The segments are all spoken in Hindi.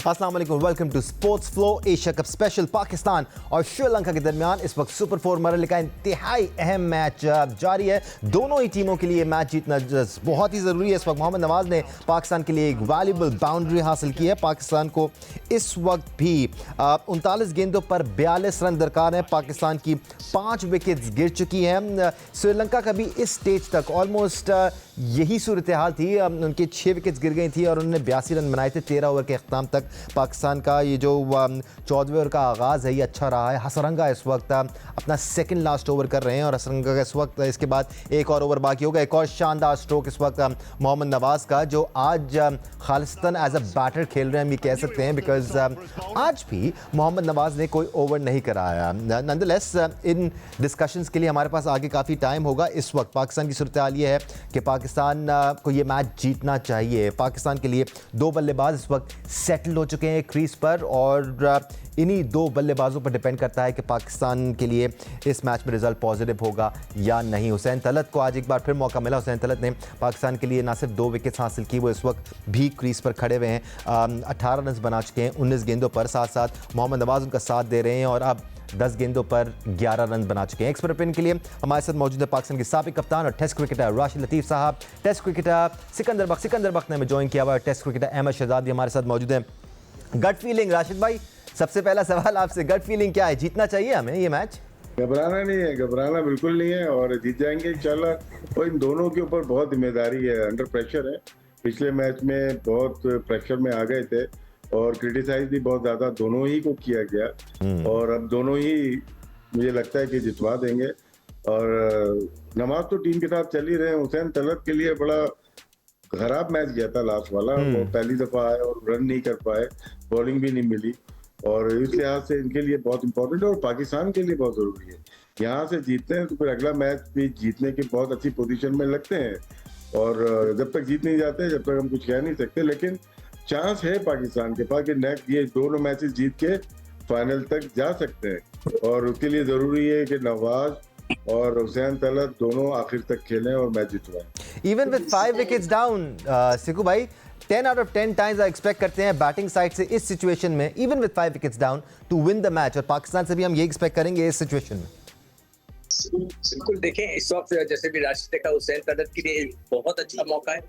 अस्सलाम वालेकुम, welcome to sports flow. Asia cup special Pakistan और श्रीलंका के दरमियान इस वक्त सुपर 4 मरहले का इंतहाई अहम मैच जारी है। दोनों ही टीमों के लिए मैच जीतना बहुत ही ज़रूरी है। इस वक्त मोहम्मद नवाज ने पाकिस्तान के लिए एक वैल्यूबल बाउंड्री हासिल की है। पाकिस्तान को इस वक्त भी 39 गेंदों पर 42 रन दरकार हैं। पाकिस्तान की 5 विकेट्स गिर चुकी हैं। श्रीलंका का भी इस स्टेज तक ऑलमोस्ट यही सूरत हाल थी। उनके 6 विकेट्स गिर गई थी और उन्होंने 82 रन बनाए थे। 13 ओवर के अख्ताम तक पाकिस्तान का ये जो 14वें ओवर का आगाज़ है ये अच्छा रहा है। हसरंगा इस वक्त अपना सेकंड लास्ट ओवर कर रहे हैं और हसरंगा का इस वक्त इसके बाद एक और ओवर बाकी होगा। एक और शानदार स्ट्रोक इस वक्त मोहम्मद नवाज का, जो आज खालिस्तान एज अ बैटर खेल रहे हैं, हम ये कह सकते हैं, बिकॉज आज भी मोहम्मद नवाज ने कोई ओवर नहीं कराया। नंदलेस इन डिस्कशंस के लिए हमारे पास आगे काफ़ी टाइम होगा। इस वक्त पाकिस्तान की सूरत हाल ये है कि पाकिस्तान को ये मैच जीतना चाहिए। पाकिस्तान के लिए 2 बल्लेबाज इस वक्त सेटल हो चुके हैं क्रीज पर और इन्हीं 2 बल्लेबाजों पर डिपेंड करता है कि पाकिस्तान के लिए इस मैच में रिजल्ट पॉजिटिव होगा या नहीं। हुसैन तलत को आज एक बार फिर मौका मिला। हुसैन तलत ने पाकिस्तान के लिए ना सिर्फ 2 विकेट्स हासिल की, वो इस वक्त भी क्रीज पर खड़े हुए हैं। 18 रन बना चुके हैं 19 गेंदों पर। साथ साथ मोहम्मद नवाज उनका साथ दे रहे हैं और अब 10 गेंदों पर 11 रन बना चुके हैं। एक्सपर्ट ओपिनियन के लिए हमारे साथ मौजूद है पाकिस्तान के साबिक कप्तान और टेस्ट क्रिकेटर राशिद लतीफ़ साहब। टेस्ट क्रिकेटर सिकंदर बख्त ने हमें ज्वाइन किया हुआ। टेस्ट क्रिकेटर अहमद शहजाद भी हमारे साथ मौजूद हैं। गट फीलिंग राशिद भाई, सबसे पहला सवाल आपसे, गट फीलिंग क्या है? जीतना चाहिए हमें ये मैच? घबराना नहीं है, घबराना बिल्कुल नहीं है और जीत जाएंगे इंशाल्लाह। और इन दोनों के ऊपर बहुत जिम्मेदारी है, अंडर प्रेशर है। पिछले मैच में बहुत प्रेशर में आ गए थे और क्रिटिसाइज भी बहुत ज्यादा दोनों ही को किया गया और अब दोनों ही मुझे लगता है कि जितवा देंगे। और नवाज तो टीम के साथ चल ही रहे हैं। हुसैन तलत के लिए बड़ा खराब मैच गया था लास्ट वाला, वो पहली दफा आए और रन नहीं कर पाए, बॉलिंग भी नहीं मिली और इस लिहाज से इनके लिए बहुत इंपॉर्टेंट है और पाकिस्तान के लिए बहुत जरूरी है। यहाँ से जीतते हैं तो फिर अगला मैच भी जीतने की बहुत अच्छी पोजीशन में लगते हैं और जब तक जीत नहीं जाते जब तक हम कुछ कह नहीं सकते, लेकिन चांस है पाकिस्तान के पास कि नेक्स्ट ये दोनों मैचेस जीत के फाइनल तक जा सकते हैं और उसके लिए जरूरी है कि नवाज और हुसैन तलत दोनों आखिर तक खेलें और मैच जितवाएं। Even with 5 wickets down, Sikku भाई 10 आउट ऑफ 10 टाइम्स एक्सपेक्ट करते हैं बैटिंग साइड से इस सिचुएशन में, even with 5 wickets down, to win the match. और पाकिस्तान से भी हम ये एक्सपेक्ट करेंगे इस सिचुएशन में। बिल्कुल, देखें इस वक्त जैसे भी राशिद ने कहा, हुसैन तलत के लिए बहुत अच्छा मौका है।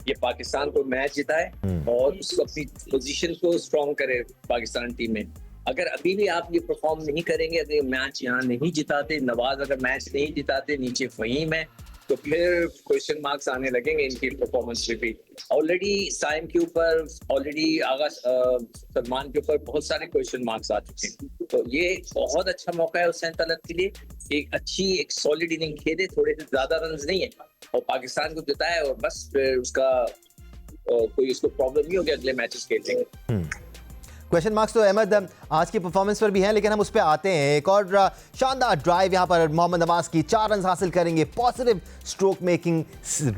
ये पाकिस्तान को मैच जिताए और उसको अपनी पोजीशन को स्ट्रॉन्ग करे पाकिस्तान टीम में। अगर अभी भी आप ये परफॉर्म नहीं करेंगे, अगर मैच यहाँ नहीं जिताते, नवाज अगर मैच नहीं जिताते, नीचे फहीम है, तो फिर क्वेश्चन मार्क्स आने लगेंगे इनकी परफॉर्मेंस पे भी। ऑलरेडी साइम के ऊपर, ऑलरेडी आगा सलमान के ऊपर बहुत सारे क्वेश्चन मार्क्स आ चुके हैं। तो ये बहुत अच्छा मौका है हुसैन तलत के लिए, एक अच्छी एक सॉलिड इनिंग खेले, थोड़े से ज्यादा रन नहीं है और पाकिस्तान को जिताए और बस फिर उसका कोई उसको प्रॉब्लम नहीं होगी अगले मैचेस खेलने। क्वेश्चन मार्क्स तो अहमद आज की परफॉर्मेंस पर भी हैं, लेकिन हम उस पर आते हैं। एक और शानदार ड्राइव यहाँ पर मोहम्मद नवाज की, 4 रन हासिल करेंगे। Positive stroke making,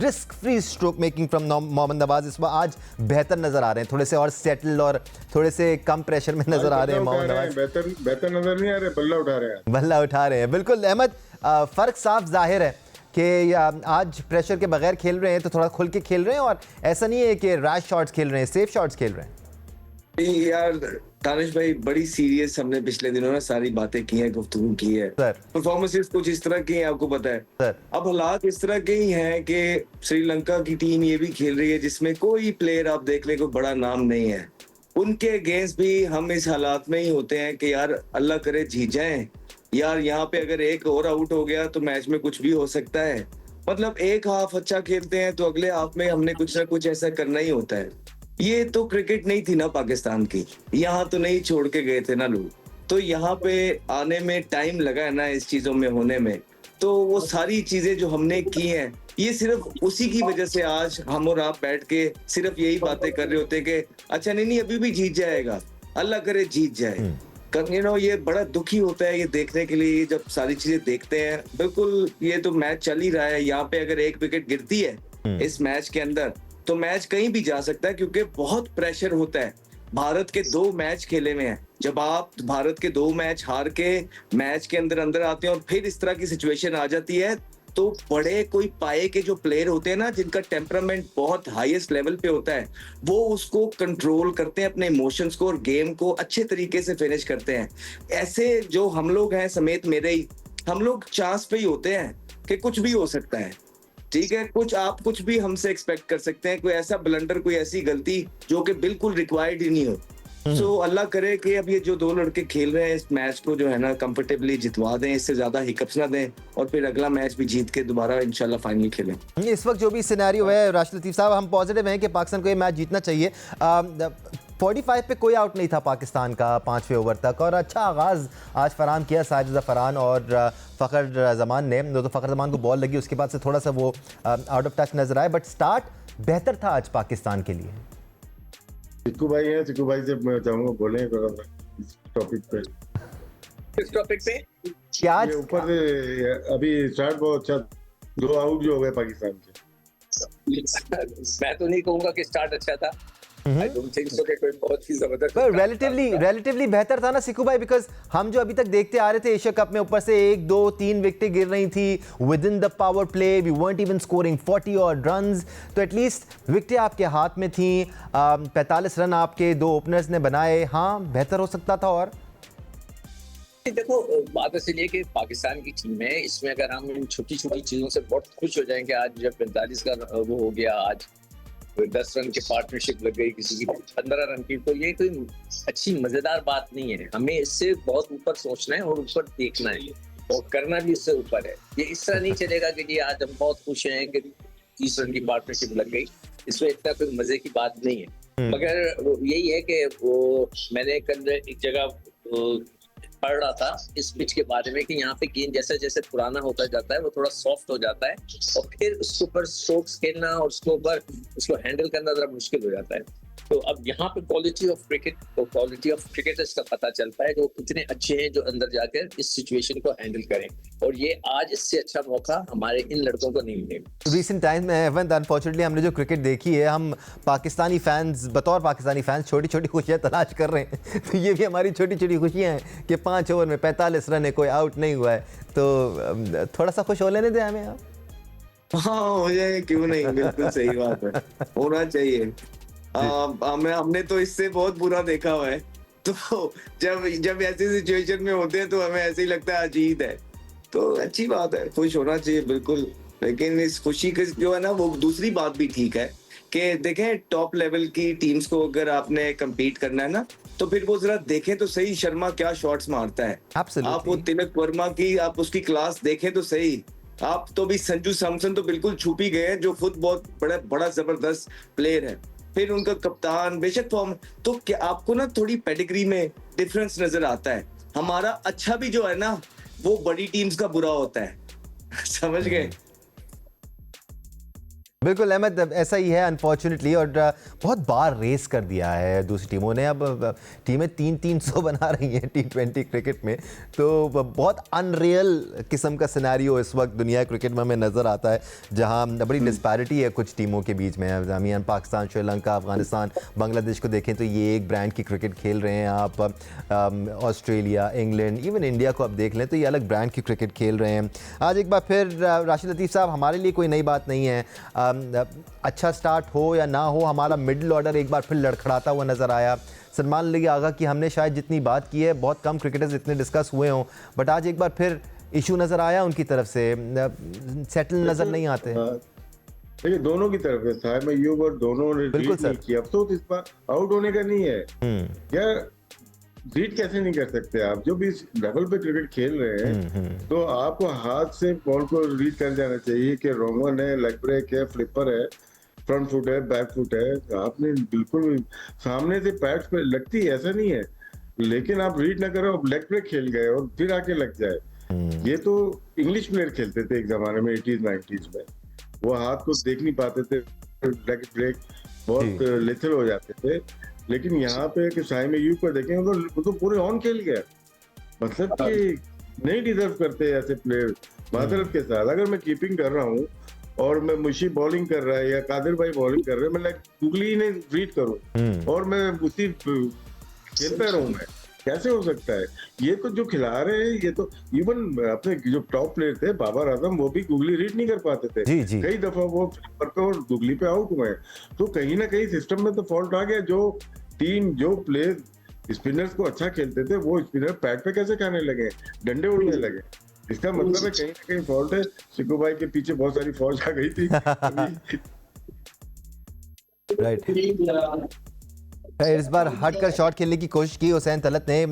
risk free stroke making from Mohammad Nawaz इस बार आज बेहतर नजर आ रहे हैं, थोड़े से और सेटल और थोड़े से कम प्रेशर में नजर आ रहे हैं मोहम्मद नवाज। बेहतर नजर नहीं आ रहे, बल्ला उठा रहे हैं, बल्ला उठा रहे हैं। बिल्कुल अहमद, फर्क साफ जाहिर है कि आज प्रेशर के बगैर खेल रहे हैं तो थोड़ा खुल के खेल रहे हैं और ऐसा नहीं है कि रैश शॉट्स खेल रहे हैं, सेफ शॉट्स खेल रहे हैं। यार तानिश भाई, बड़ी सीरियस हमने पिछले दिनों में सारी बातें की हैं, गुफ्तगू की है। परफॉर्मेंसेस कुछ इस तरह की हैं, आपको पता है सर। अब हालात इस तरह के ही हैं कि श्रीलंका की टीम ये भी खेल रही है जिसमें कोई प्लेयर आप देख ले कोई बड़ा नाम नहीं है। उनके अगेंस्ट भी हम इस हालात में ही होते हैं कि यार अल्लाह करे जीत जाएं। यार यहाँ पे अगर एक और आउट हो गया तो मैच में कुछ भी हो सकता है। मतलब एक हाफ अच्छा खेलते हैं तो अगले हाफ में हमने कुछ ना कुछ ऐसा करना ही होता है। ये तो क्रिकेट नहीं थी ना पाकिस्तान की, यहाँ तो नहीं छोड़ के गए थे ना लोग, तो यहाँ पे आने में टाइम लगा है ना इस चीजों में होने में। तो वो सारी चीजें जो हमने की हैं, ये सिर्फ उसी की वजह से आज हम और आप बैठ के सिर्फ यही बातें कर रहे होते कि अच्छा नहीं अभी भी जीत जाएगा, अल्लाह करे जीत जाए। ये बड़ा दुखी होता है ये देखने के लिए जब सारी चीजें देखते हैं। बिल्कुल, ये तो मैच चल ही रहा है, यहाँ पे अगर एक विकेट गिरती है इस मैच के अंदर तो मैच कहीं भी जा सकता है क्योंकि बहुत प्रेशर होता है। भारत के 2 मैच खेले हुए हैं, जब आप भारत के 2 मैच हार के मैच के अंदर आते हैं और फिर इस तरह की सिचुएशन आ जाती है तो बड़े कोई पाए के जो प्लेयर होते हैं ना, जिनका टेम्परामेंट बहुत हाईएस्ट लेवल पे होता है, वो उसको कंट्रोल करते हैं, अपने इमोशंस को, और गेम को अच्छे तरीके से फिनिश करते हैं। ऐसे जो हम लोग हैं, समेत मेरे ही, हम लोग चांस पे ही होते हैं कि कुछ भी हो सकता है। ठीक है, कुछ भी हमसे एक्सपेक्ट कर सकते हैं, कोई ऐसा ब्लंडर, कोई ऐसी गलती जो कि बिल्कुल रिक्वायर्ड ही नहीं हो। सो अल्लाह करे कि अब ये जो दो लड़के खेल रहे हैं इस मैच को जो है ना कंफर्टेबली जितवा दें, इससे ज्यादा हिकअप्स ना दें, और फिर अगला मैच भी जीत के दोबारा इंशाल्लाह फाइनल खेलें। इस वक्त जो भी सिनेरियो है राशिद लतीफ़ साहब, हम पॉजिटिव हैं कि पाकिस्तान को ये मैच जीतना चाहिए। 45 पे कोई आउट नहीं था पाकिस्तान का 5वें ओवर तक, और अच्छा आगाज़ आज फराम किया साजिद ज़फ़रान और फ़खर ज़मान ने। तो फ़खर ज़मान को बॉल लगी, उसके बाद से थोड़ा सा वो आउट ऑफ टच नजर आए, बट स्टार्ट बेहतर था आज पाकिस्तान के लिए। सिक्कू भाई हैं, सिक्कू भाई से मैं चाहूंगा बोलें इस टॉपिक पे। किस टॉपिक पे? क्या ये ऊपर से अभी स्टार्ट बहुत अच्छा, 2 आउट जो हो गए पाकिस्तान के। मैं तो नहीं कहूंगा कि स्टार्ट अच्छा था। I don't think so कि कोई बहुत ही जबरदस्त पर रिलेटिवली बेहतर था ना सिक्कू भाई, बिकॉज हम जो अभी तक देखते आ रहे थे एशिया कप में, ऊपर से 1 2 3 विकेटें गिर रही थी within the power play, we weren't even scoring 40 और रन्स, तो एटलीस्ट विकेटें आपके हाथ में थी। 45 रन आपके 2 ओपनर्स ने बनाए। हाँ, बेहतर हो सकता था। और देखो, बात इसलिए कि पाकिस्तान की टीम है, इसमें अगर हम इन छोटी छोटी चीजों से बहुत खुश हो जाएंगे, आज जब 45 का वो हो गया, आज 10 रन की पार्टनरशिप लग गई, किसी की 15 रन की, तो ये कोई अच्छी मजेदार बात नहीं है। हमें इससे बहुत ऊपर सोचना है और ऊपर देखना है, और करना भी इससे ऊपर है। ये इस तरह नहीं चलेगा कि जी आज हम बहुत खुश हैं कि 30 रन की पार्टनरशिप लग गई, इसमें इतना कोई मजे की बात नहीं है। मगर यही है कि वो मैंने कल एक जगह पढ़ रहा था इस पिच के बारे में कि यहाँ पे गेंद जैसे जैसे पुराना होता जाता है वो थोड़ा सॉफ्ट हो जाता है, और फिर उसके ऊपर स्ट्रोक्स खेलना और उसके ऊपर उसको हैंडल करना जरा मुश्किल हो जाता है। तो अब यहाँ पे क्वालिटी ऑफ क्रिकेटर्स का पता चलता है, जो कितने अच्छे हैं जो अंदर जाकर इस सिचुएशन को हैंडल करें, और ये आज इससे अच्छा मौका हमारे इन लड़कों को नहीं मिलेगा। रिसेंट टाइम में एवंत, अनफॉर्चुनेटली हमने जो क्रिकेट देखी है, हम पाकिस्तानी फैंस, बतौर पाकिस्तानी फैंस छोटी छोटी खुशियाँ तलाश कर रहे हैं। तो ये भी हमारी छोटी छोटी खुशियाँ हैं कि 5 ओवर में 45 रन है, कोई आउट नहीं हुआ है, तो थोड़ा सा खुश हो लेने दें हमें। आप हाँ, हो जाए, क्यों नहीं, बिल्कुल सही बात है, होना चाहिए। हमने तो इससे बहुत बुरा देखा हुआ है, तो जब ऐसी सिचुएशन में होते हैं तो हमें ऐसे ही लगता है अजीब है, तो अच्छी बात है, खुश होना चाहिए बिल्कुल। लेकिन इस खुशी के जो है ना, वो दूसरी बात भी ठीक है कि देखें, टॉप लेवल की टीम्स को अगर आपने कम्पीट करना है ना, तो फिर वो जरा देखें तो सही, शर्मा क्या शॉट्स मारता है। आप वो तिलक वर्मा की आप उसकी क्लास देखें तो सही। आप तो भी संजू सैमसन तो बिल्कुल छुप ही गए हैं, जो खुद बहुत बड़ा जबरदस्त प्लेयर है। फिर उनका कप्तान बेशक फॉर्म, तो क्या आपको ना थोड़ी पेडिग्री में डिफरेंस नजर आता है। हमारा अच्छा भी जो है ना, वो बड़ी टीम्स का बुरा होता है। समझ गए? बिल्कुल अहमद, ऐसा ही है अनफॉर्चुनेटली, और बहुत बार रेस कर दिया है दूसरी टीमों ने। अब टीमें 300 बना रही हैं T20 क्रिकेट में, तो बहुत अनरियल किस्म का सिनेरियो इस वक्त दुनिया क्रिकेट में हमें नज़र आता है, जहां बड़ी डिस्पैरिटी है कुछ टीमों के बीच में। अमीन पाकिस्तान, श्रीलंका, अफगानिस्तान, बांग्लादेश को देखें तो ये एक ब्रांड की क्रिकेट खेल रहे हैं। आप ऑस्ट्रेलिया, इंग्लैंड, इवन इंडिया को आप देख लें तो ये अलग ब्रांड की क्रिकेट खेल रहे हैं। आज एक बार फिर राशिद लतीफ़ साहब, हमारे लिए कोई नई बात नहीं है, अच्छा स्टार्ट हो या ना हो, हमारा मिडिल ऑर्डर एक बार फिर लड़खड़ाता हुआ नज़र आया। सलमान अली आगा की हमने शायद जितनी बात की है, बहुत कम क्रिकेटर्स इतने डिस्कस हुए हों, बट आज एक बार फिर इशू नज़र आया उनकी तरफ से, सेटल नज़र नहीं आते। देखिए, दोनों की तरफ है, साहब अय्यूब और दोनों ने रीड नहीं किया। अफसोस इस बार आउट होने का नहीं है। यार, रीड कैसे नहीं कर सकते आप? जब इस लेवल पे क्रिकेट खेल रहे हैं तो आपको हाथ से बॉल को रीड कर जाना चाहिए कि रोंगन है, लेग ब्रेक है, फ्लिपर है, फ्रंट फुट है, बैक फुट है। आपने बिल्कुल सामने से पैड्स पे लगती है, ऐसा नहीं है, लेकिन आप रीड ना करो, लेग ब्रेक खेल गए और फिर आके लग जाए। ये तो इंग्लिश प्लेयर खेलते थे एक जमाने में, 80s 90s में, वो हाथ को देख नहीं पाते थे, लेग ब्रेक बहुत लेथल हो जाते थे। लेकिन यहाँ पे कि साइम अय्यूब को देखें, वो तो पूरे ऑन खेल गया, मतलब कि नहीं डिजर्व करते ऐसे प्लेयर। माजरत के साथ, अगर मैं कीपिंग कर रहा हूँ और मैं मुशी बॉलिंग कर रहा है या कादिर भाई बॉलिंग कर रहे हैं, मैं गुगली ने रीड करूँ और मैं उसी खेलता रहूँ मैं, कैसे हो सकता है? ये तो जो खिला रहे हैं, ये तो इवन अपने जो टॉप प्लेयर थे बाबर आजम, वो भी गूगली रीड नहीं कर पाते थे। जी, जी। कई दफा वो पर पे और गूगली पे आउट हुए हैं। तो कहीं ना कहीं सिस्टम में तो फॉल्ट आ गया। जो प्लेयर स्पिनर्स को अच्छा खेलते थे, वो स्पिनर पैड पे कैसे खाने लगे, डंडे उड़ने लगे। इसका मतलब है कहीं ना कहीं फॉल्ट है। सिक्कू भाई के पीछे बहुत सारी फौज आ गई थी अभी। राइट। इस बार हटकर शॉट खेलने की कोशिश की हुसैन तलत ने,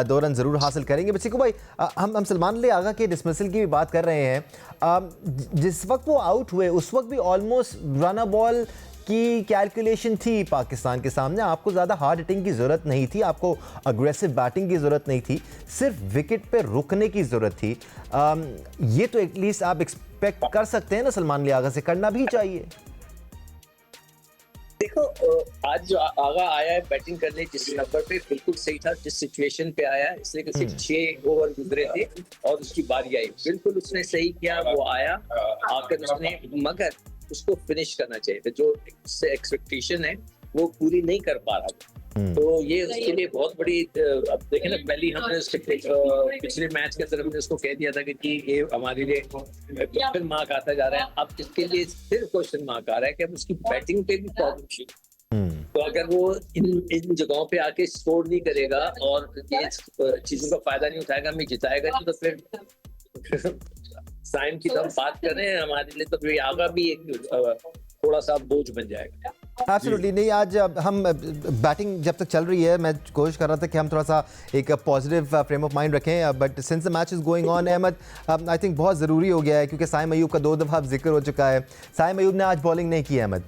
2 रन जरूर हासिल करेंगे। बट सिक्कू भाई, हम सलमान अली आगा के डिसमिसल की भी बात कर रहे हैं। जिस वक्त वो आउट हुए उस वक्त भी ऑलमोस्ट रन बॉल की कैलकुलेशन थी पाकिस्तान के सामने। आपको ज़्यादा हार्ड हिटिंग की ज़रूरत नहीं थी, आपको अग्रेसिव बैटिंग की ज़रूरत नहीं थी, सिर्फ विकेट पे रुकने की ज़रूरत थी। ये तो एटलीस्ट आप एक्सपेक्ट कर सकते हैं ना सलमान अली आगा से, करना भी चाहिए। देखो, आज जो आगा आया है बैटिंग करने जिस नंबर पे, बिल्कुल सही था जिस सिचुएशन पे आया, इसलिए कि सिर्फ 6 ओवर गुजरे थे और उसकी बारी आई। बिल्कुल उसने सही किया, वो आया आकर उसने, मगर उसको फिनिश करना चाहिए था। जो एक्सपेक्टेशन है वो पूरी नहीं कर पा रहा। तो ये उसके लिए बहुत बड़ी, अब देखें ना, पहले हमने पिछले मैच के अंदर हमने उसको कह दिया था कि ये हमारे लिए क्वेश्चन मार्क आता जा रहा है। अब इसके लिए फिर क्वेश्चन मार्क आ रहा है कि अब उसकी बैटिंग पे भी प्रॉब्लम थी। तो अगर वो इन जगहों पे आके स्कोर नहीं करेगा और ये चीजों का फायदा नहीं उठाएगा, हमें जिताएगा नहीं, तो फिर साइम की तो हम बात कर रहे हैं, हमारे लिए तो आगा भी एक थोड़ा सा बोझ बन जाएगा। एब्सोल्युटली नहीं। आज हम बैटिंग जब तक चल रही है, मैं कोशिश कर रहा था कि हम थोड़ा सा एक पॉजिटिव फ्रेम ऑफ माइंड रखें, but since the match is going on Ahmed, I think बहुत ज़रूरी हो गया है, क्योंकि साइम अयूब का 2 दफ़ा अब जिक्र हो चुका है। साइम अयूब ने आज बॉलिंग नहीं की अहमद,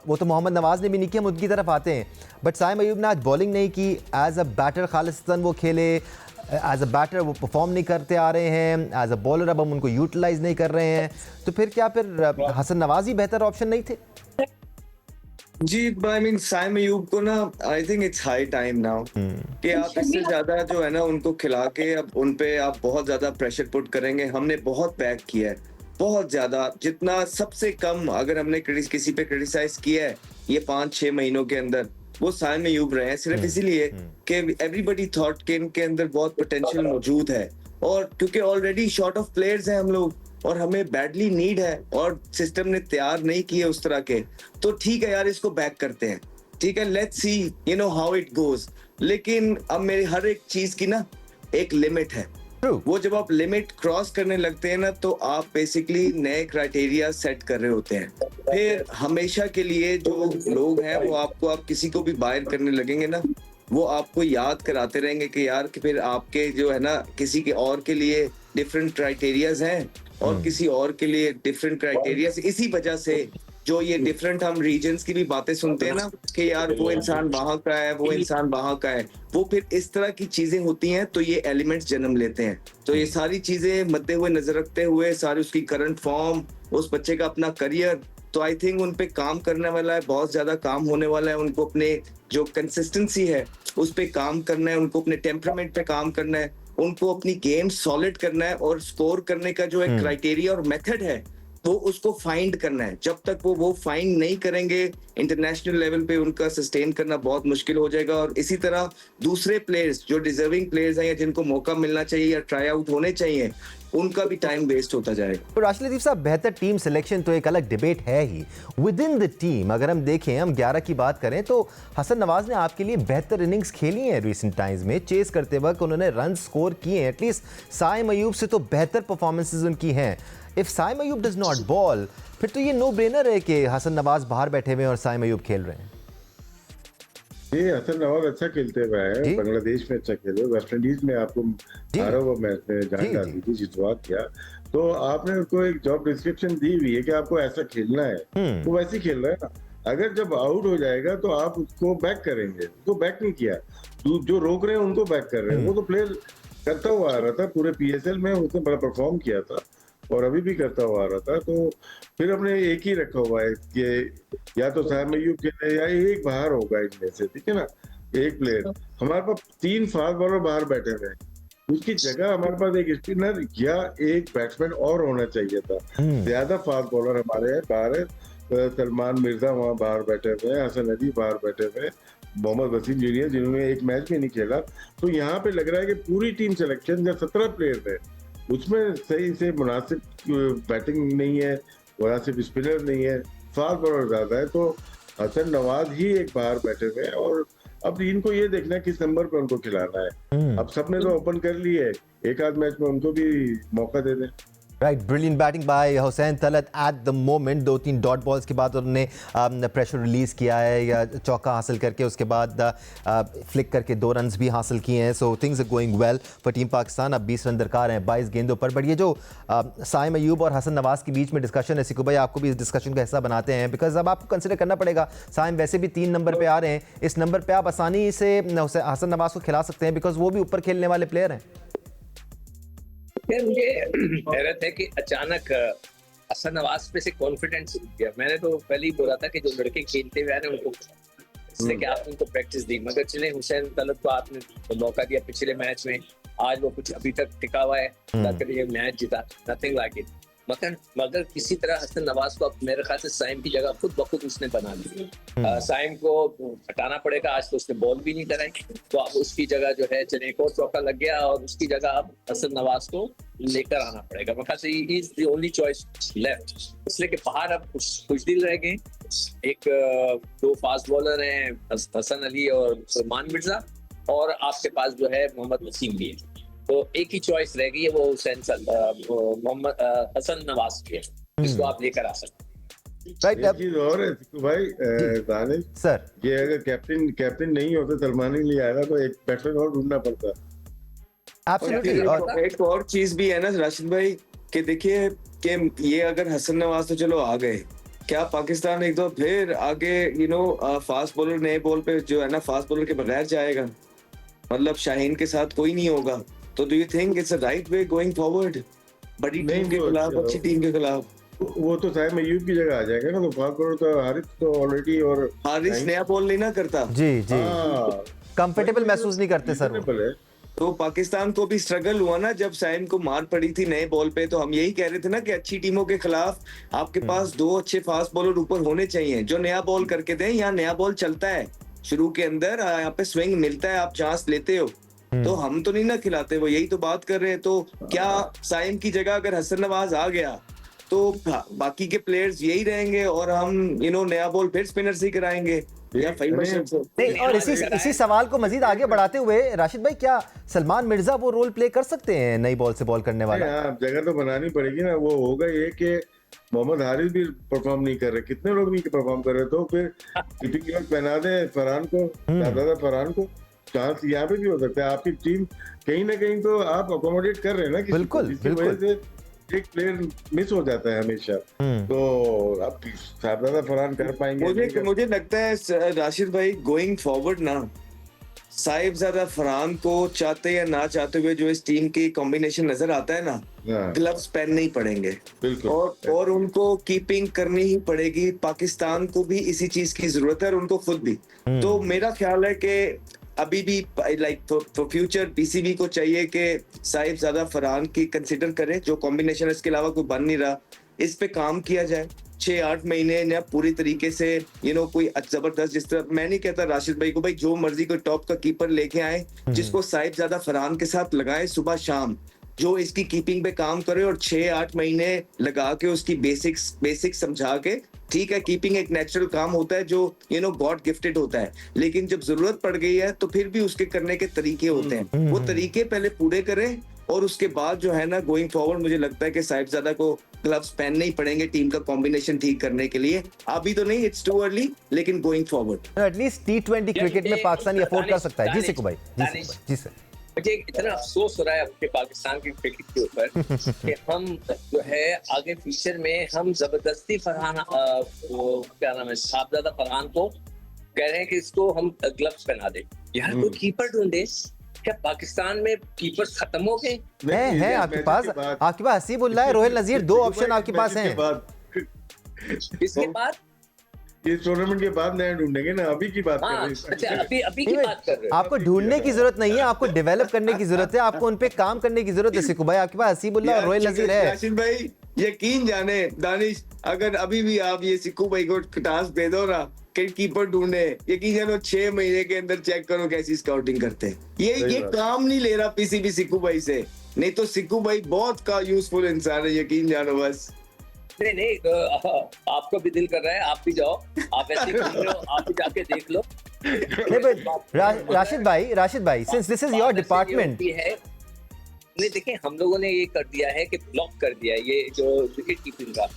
वो तो मोहम्मद नवाज़ ने भी नहीं की, हम उनकी तरफ आते हैं। बट साइम अयूब ने आज बॉलिंग नहीं की। एज अ बैटर खालिस्तान वो खेले, एज अ बैटर वो परफॉर्म नहीं करते आ रहे हैं, एज अ बॉलर अब हम उनको यूटिलाइज नहीं कर रहे हैं। तो फिर क्या हसन नवाज ही बेहतर ऑप्शन नहीं थे? जी, आई मीन साइम अयूब को ना, I think it's high time now कि आप इससे ज्यादा जो है ना उनको खिला के अब उन पे आप बहुत ज्यादा प्रेशर पुट करेंगे। हमने बहुत बैक किया है, बहुत ज्यादा, जितना सबसे कम अगर हमने किसी पे क्रिटिसाइज किया है ये 5-6 महीनों के अंदर, वो साइम अयूब रहे हैं। सिर्फ इसीलिए कि एवरीबडी थॉट के इनके अंदर बहुत पोटेंशियल मौजूद है, और क्योंकि ऑलरेडी शॉर्ट ऑफ प्लेयर्स हैं हम लोग और हमें बैडली नीड है और सिस्टम ने तैयार नहीं किए उस तरह के, तो ठीक है यार, इसको बैक करते हैं, ठीक है, let's see you know how it goes. लेकिन अब मेरी हर एक चीज की ना एक लिमिट है। वो जब आप लिमिट क्रॉस करने लगते हैं ना, तो आप बेसिकली नए क्राइटेरिया सेट कर रहे होते हैं। फिर हमेशा के लिए जो लोग हैं वो आपको, आप किसी को भी बायर करने लगेंगे ना, वो आपको याद कराते रहेंगे कि यार कि फिर आपके जो है ना किसी के और के लिए डिफरेंट क्राइटेरियाज हैं और किसी और के लिए डिफरेंट क्राइटेरियाज। इसी वजह से जो ये डिफरेंट हम रीजन्स की भी बातें सुनते हैं ना कि यार वो इंसान वहां का है, वो इंसान वहां का है, वो फिर इस तरह की चीजें होती हैं, तो ये एलिमेंट्स जन्म लेते हैं। तो ये सारी चीजें मद्दे हुए नजर रखते हुए, सारी उसकी करंट फॉर्म, उस बच्चे का अपना करियर, तो आई थिंक उन पे काम करने वाला है, बहुत ज्यादा काम होने वाला है। उनको अपने जो कंसिस्टेंसी है उस पे काम करना है, उनको अपने टेम्परामेंट पे काम करना है, उनको अपनी गेम सॉलिड करना है, और स्कोर करने का जो एक क्राइटेरिया और मेथड है वो उसको फाइंड करना है। जब तक वो फाइंड नहीं करेंगे, इंटरनेशनल लेवल पे उनका सस्टेन करना बहुत मुश्किल हो जाएगा। और इसी तरह दूसरे प्लेयर्स जो डिजर्विंग प्लेयर्स हैं या जिनको मौका मिलना चाहिए या ट्राई आउट होने चाहिए, उनका भी टाइम वेस्ट होता जाएगा। तो राशिद लतीफ साहब, बेहतर टीम सिलेक्शन तो एक अलग डिबेट है ही विद इन द टीम। अगर हम देखें, हम 11 की बात करें तो हसन नवाज ने आपके लिए बेहतर इनिंग्स खेली हैं रिसेंट टाइम्स में। चेस करते वक्त उन्होंने रन स्कोर किए हैं, एटलीस्ट साइम अयूब से तो बेहतर परफॉर्मेंसेज उनकी हैं। If Saim Ayub does not bowl, फिर तो ये नो ब्रेनर है कि हसन नवाज बाहर बैठे हुए हैं और साइम अयूब खेल रहे हैं। ये हसन नवाज अच्छा खेलते हुए है, बांग्लादेश में अच्छा खेले, वेस्ट इंडीज में आपको हारा हुआ मैच में जान डाली थी, जितवा किया। तो आपने उनको एक जॉब डिस्क्रिप्शन दी हुई है कि आपको ऐसा खेलना है, वो वैसे ही खेल रहा है ना। अगर जब आउट हो जाएगा तो आप उसको बैक करेंगे, उसको बैक नहीं किया, जो रोक रहे हैं उनको बैक कर रहे हैं। वो तो प्लेयर करता हुआ आ रहा था, पूरे PSL में उसने बड़ा परफॉर्म किया था और अभी भी करता हुआ आ रहा था। तो फिर हमने एक ही रखा हुआ है कि या तो साइम अयूब खेले या एक बाहर होगा इनमें से, ठीक है ना, एक प्लेयर। हमारे पास 3 फास्ट बॉलर बाहर बैठे हुए हैं, उसकी जगह हमारे पास एक स्पिनर या एक बैट्समैन और होना चाहिए था। ज्यादा फास्ट बॉलर हमारे बाहर है, सलमान मिर्जा वहाँ बाहर बैठे हुए हैं, हसन अली बाहर बैठे हुए हैं, मोहम्मद वसीम जूनियर, जिन्होंने एक मैच भी नहीं खेला। तो यहाँ पे लग रहा है कि पूरी टीम सिलेक्शन जब 17 प्लेयर है उसमें सही से मुनासिब बैटिंग नहीं है, मुनासिब स्पिनर नहीं है, फास्ट बॉलर ज्यादा है। तो हसन नवाज ही एक बाहर बैठे हुए हैं और अब इनको ये देखना है किस नंबर पे उनको खिलाना है। अब सबने तो ओपन कर ली है, एक आध मैच में उनको भी मौका दे दें। Right, brilliant batting bye Hussain Talat at the moment. 2-3 dot balls के बाद उन्होंने प्रेशर रिलीज किया है या चौका हासिल करके उसके बाद फ्लिक करके 2 रन्स भी हासिल किए हैं। So things are going well for team Pakistan. अब 20 रन दरकार हैं 22 गेंदों पर। बट ये जो साइम अयूब और हसन नवाज के बीच में डिस्कशन है, सिकू भाई आपको भी इस डिस्कशन का हिस्सा बनाते हैं, बिकॉज अब आपको कंसिडर करना पड़ेगा साइम वैसे भी 3 नंबर पे आ रहे हैं, इस नंबर पे आप आसानी से हसन नवाज को खिला सकते हैं बिकॉज वो भी ऊपर खेलने वाले प्लेयर हैं। फिर मुझे हैरत है कि अचानक हसन नवाज पे से कॉन्फिडेंस उठ गया। मैंने तो पहले ही बोला था कि जो लड़के खेलते हुए आ रहे हैं उनको इसलिए कि आपने उनको प्रैक्टिस दी, मगर चले हुसैन तलत को आपने मौका दिया पिछले मैच में, आज वो कुछ अभी तक टिका हुआ है, ये मैच जीता, नथिंग लाइक इट। मगर किसी तरह हसन नवाज को अब मेरे ख्याल से साइम की जगह खुद ब खुद उसने बना ली। साइम को हटाना पड़ेगा, आज तो उसने बॉल भी नहीं कराई, तो अब उसकी जगह जो है चले एक और चौका लग गया और उसकी जगह अब हसन नवाज को लेकर आना पड़ेगा। मेरे ख्याल से he is the only choice left, इसलिए कि बाहर अब कुछ दिल रह गए। एक 2 फास्ट बॉलर हैं, हसन अली और सलमान मिर्जा, और आपके पास जो है मोहम्मद वसीम भी है। तो एक ही चॉइस रह गई है, वो मोहम्मद हसन नवाज की है, जिसको आप लेकर आ सकते हैं। एक चीज और है भाई दानिश सर, ये अगर कैप्टन नहीं होते सलमान ही नहीं आएगा तो एक बैट्समैन और ढूंढना पड़ता। एब्सोल्युटली। और एक और चीज भी है ना राशिद भाई कि देखिए कि ये अगर हसन नवाज तो चलो आ गए, क्या पाकिस्तान एक दो फिर आगे फास्ट बॉलर नए बॉल पे जो है ना फास्ट बॉलर के बगैर जाएगा, मतलब शाहीन के साथ कोई नहीं होगा। तो do you think it's a right way going forward बड़ी टीम के खिलाफ, अच्छी टीम के खिलाफ? वो तो साइम अयूब की जगह आ जाएगा ना, तो फास्ट बॉलर तो हारिस तो ऑलरेडी, और हारिस नया बॉल नहीं ना करता। जी कंफर्टेबल महसूस नहीं करते सर। तो पाकिस्तान को भी स्ट्रगल हुआ ना जब साइम को मार पड़ी थी नए बॉल पे, तो हम यही कह रहे थे ना कि अच्छी टीमों के खिलाफ आपके पास 2 अच्छे फास्ट बॉलर ऊपर होने चाहिए जो नया बॉल करके दें। यहाँ नया बॉल चलता है शुरू के अंदर, यहाँ पे स्विंग मिलता है, आप चांस लेते हो, तो हम तो नहीं ना खिलाते, वो यही तो बात कर रहे हैं। तो क्या साइम की जगह अगर हसन नवाज आ गया तो बाकी के प्लेयर्स यही रहेंगे और हम नया बॉल फिर स्पिनर से कराएंगे या नहीं? और इसी सवाल को मजीद आगे बढ़ाते हुए राशिद भाई, क्या सलमान मिर्जा वो रोल प्ले कर सकते हैं नई बॉल से बॉल करने वाला? जगह तो बनानी पड़ेगी ना। वो होगा ये कि मोहम्मद हारिस भी परफॉर्म नहीं कर रहे, कितने लोग नहीं परफॉर्म कर रहे, तो फिर कीपिंग पहना दे फरहान को, दादा फरहान को। चांस यहाँ पे भी हो सकता है। आपकी टीम कहीं ना कहीं तो आप अकोमोडेट कर रहे हैं ना, बिल्कुल वजह से एक प्लेयर मिस हो जाता है हमेशा। तो अब साहबजादा फरहान कर पाएंगे? मुझे लगता है राशिद भाई गोइंग फॉरवर्ड ना, साहिबजादा फरहान को चाहते या ना चाहते हुए जो इस टीम की कॉम्बिनेशन नजर आता है ना, ग्लव्स पहनने ही पड़ेंगे और उनको कीपिंग करनी ही पड़ेगी। पाकिस्तान को भी इसी चीज की जरूरत है और उनको खुद भी। तो मेरा ख्याल है कि अभी भी फॉर फ्यूचर पीसीबी को चाहिए कि साहिबजादा फरहान की कंसिडर करे, जो कॉम्बिनेशन इसके अलावा कोई बन नहीं रहा, इस पे काम किया जाए 6-8 महीने ना पूरी तरीके से कोई जबरदस्त, जिस तरह मैं नहीं कहता राशिद भाई को भाई जो मर्जी कोई टॉप का कीपर लेके आए जिसको साहिबजादा फरहान के साथ लगाए सुबह शाम, जो इसकी कीपिंग पे काम करे और 6-8 महीने लगा के उसकी बेसिक्स समझा के। ठीक है, कीपिंग एक नेचुरल काम होता है जो गॉड गिफ्टेड होता है, लेकिन जब जरूरत पड़ गई है तो फिर भी उसके करने के तरीके होते हैं, वो तरीके पहले पूरे करें और उसके बाद जो है ना गोइंग फॉरवर्ड मुझे लगता है कि साहिबजादा को ग्लव्स पहनने ही पड़ेंगे टीम का कॉम्बिनेशन ठीक करने के लिए। अभी तो नहीं, इट्स टू अर्ली, लेकिन going forward at least T20 cricket में पाकिस्तान ये अफोर्ड कर सकता है। जी सिकू भाई, जी सर। मुझे इतना अफसोस हो रहा है अपने पाकिस्तान की क्रिकेट के ऊपर कि हम जो है आगे फ्यूचर में हम जबरदस्ती फरहान क्या नाम है साहबजादा फरहान को कह रहे हैं कि इसको हम ग्लव्स पहना दे। यार कोई कीपर ढूंढे। क्या पाकिस्तान में कीपर खत्म हो गए? है आपके पास हसीबुल्लाह है, रोहिल नजीर, 2 ऑप्शन आपके पास हैं। इसके बाद इस टूर्नामेंट के बाद नए ढूंढेंगे ना, अभी की बात कर रहे हैं। अच्छा, अभी की बात कर रहे हैं। आपको ढूंढने की जरूरत नहीं है, आपको डेवलप करने की जरूरत है, आपको उन पे काम करने की जरूरत है सिकू भाई। आपके पास हसीबुल्लाह और रोहिल नजीर है। राशिद भाई यकीन जाने दानिश, अगर अभी भी आप ये सिक्कू भाई को टास्क दे दो ना कि कीपर ढूंढे, यकीन जानो 6 महीने के अंदर चेक करो कैसी स्काउटिंग करते हैं। ये काम नहीं ले रहा पीसीबी सिक्कू भाई से, नहीं तो सिक्कू भाई बहुत का यूजफुल इंसान है, यकीन जानो बस। नहीं आपको भी दिल कर रहा है, आप भी जाओ, आप ऐसे घूम रहे हो, आप भी जाके देख लो। राशिद भाई, since this is your department, नहीं देखिए हम लोगों ने ये कर दिया है कि ब्लॉक कर दिया है ये जो विकेट कीपिंग का।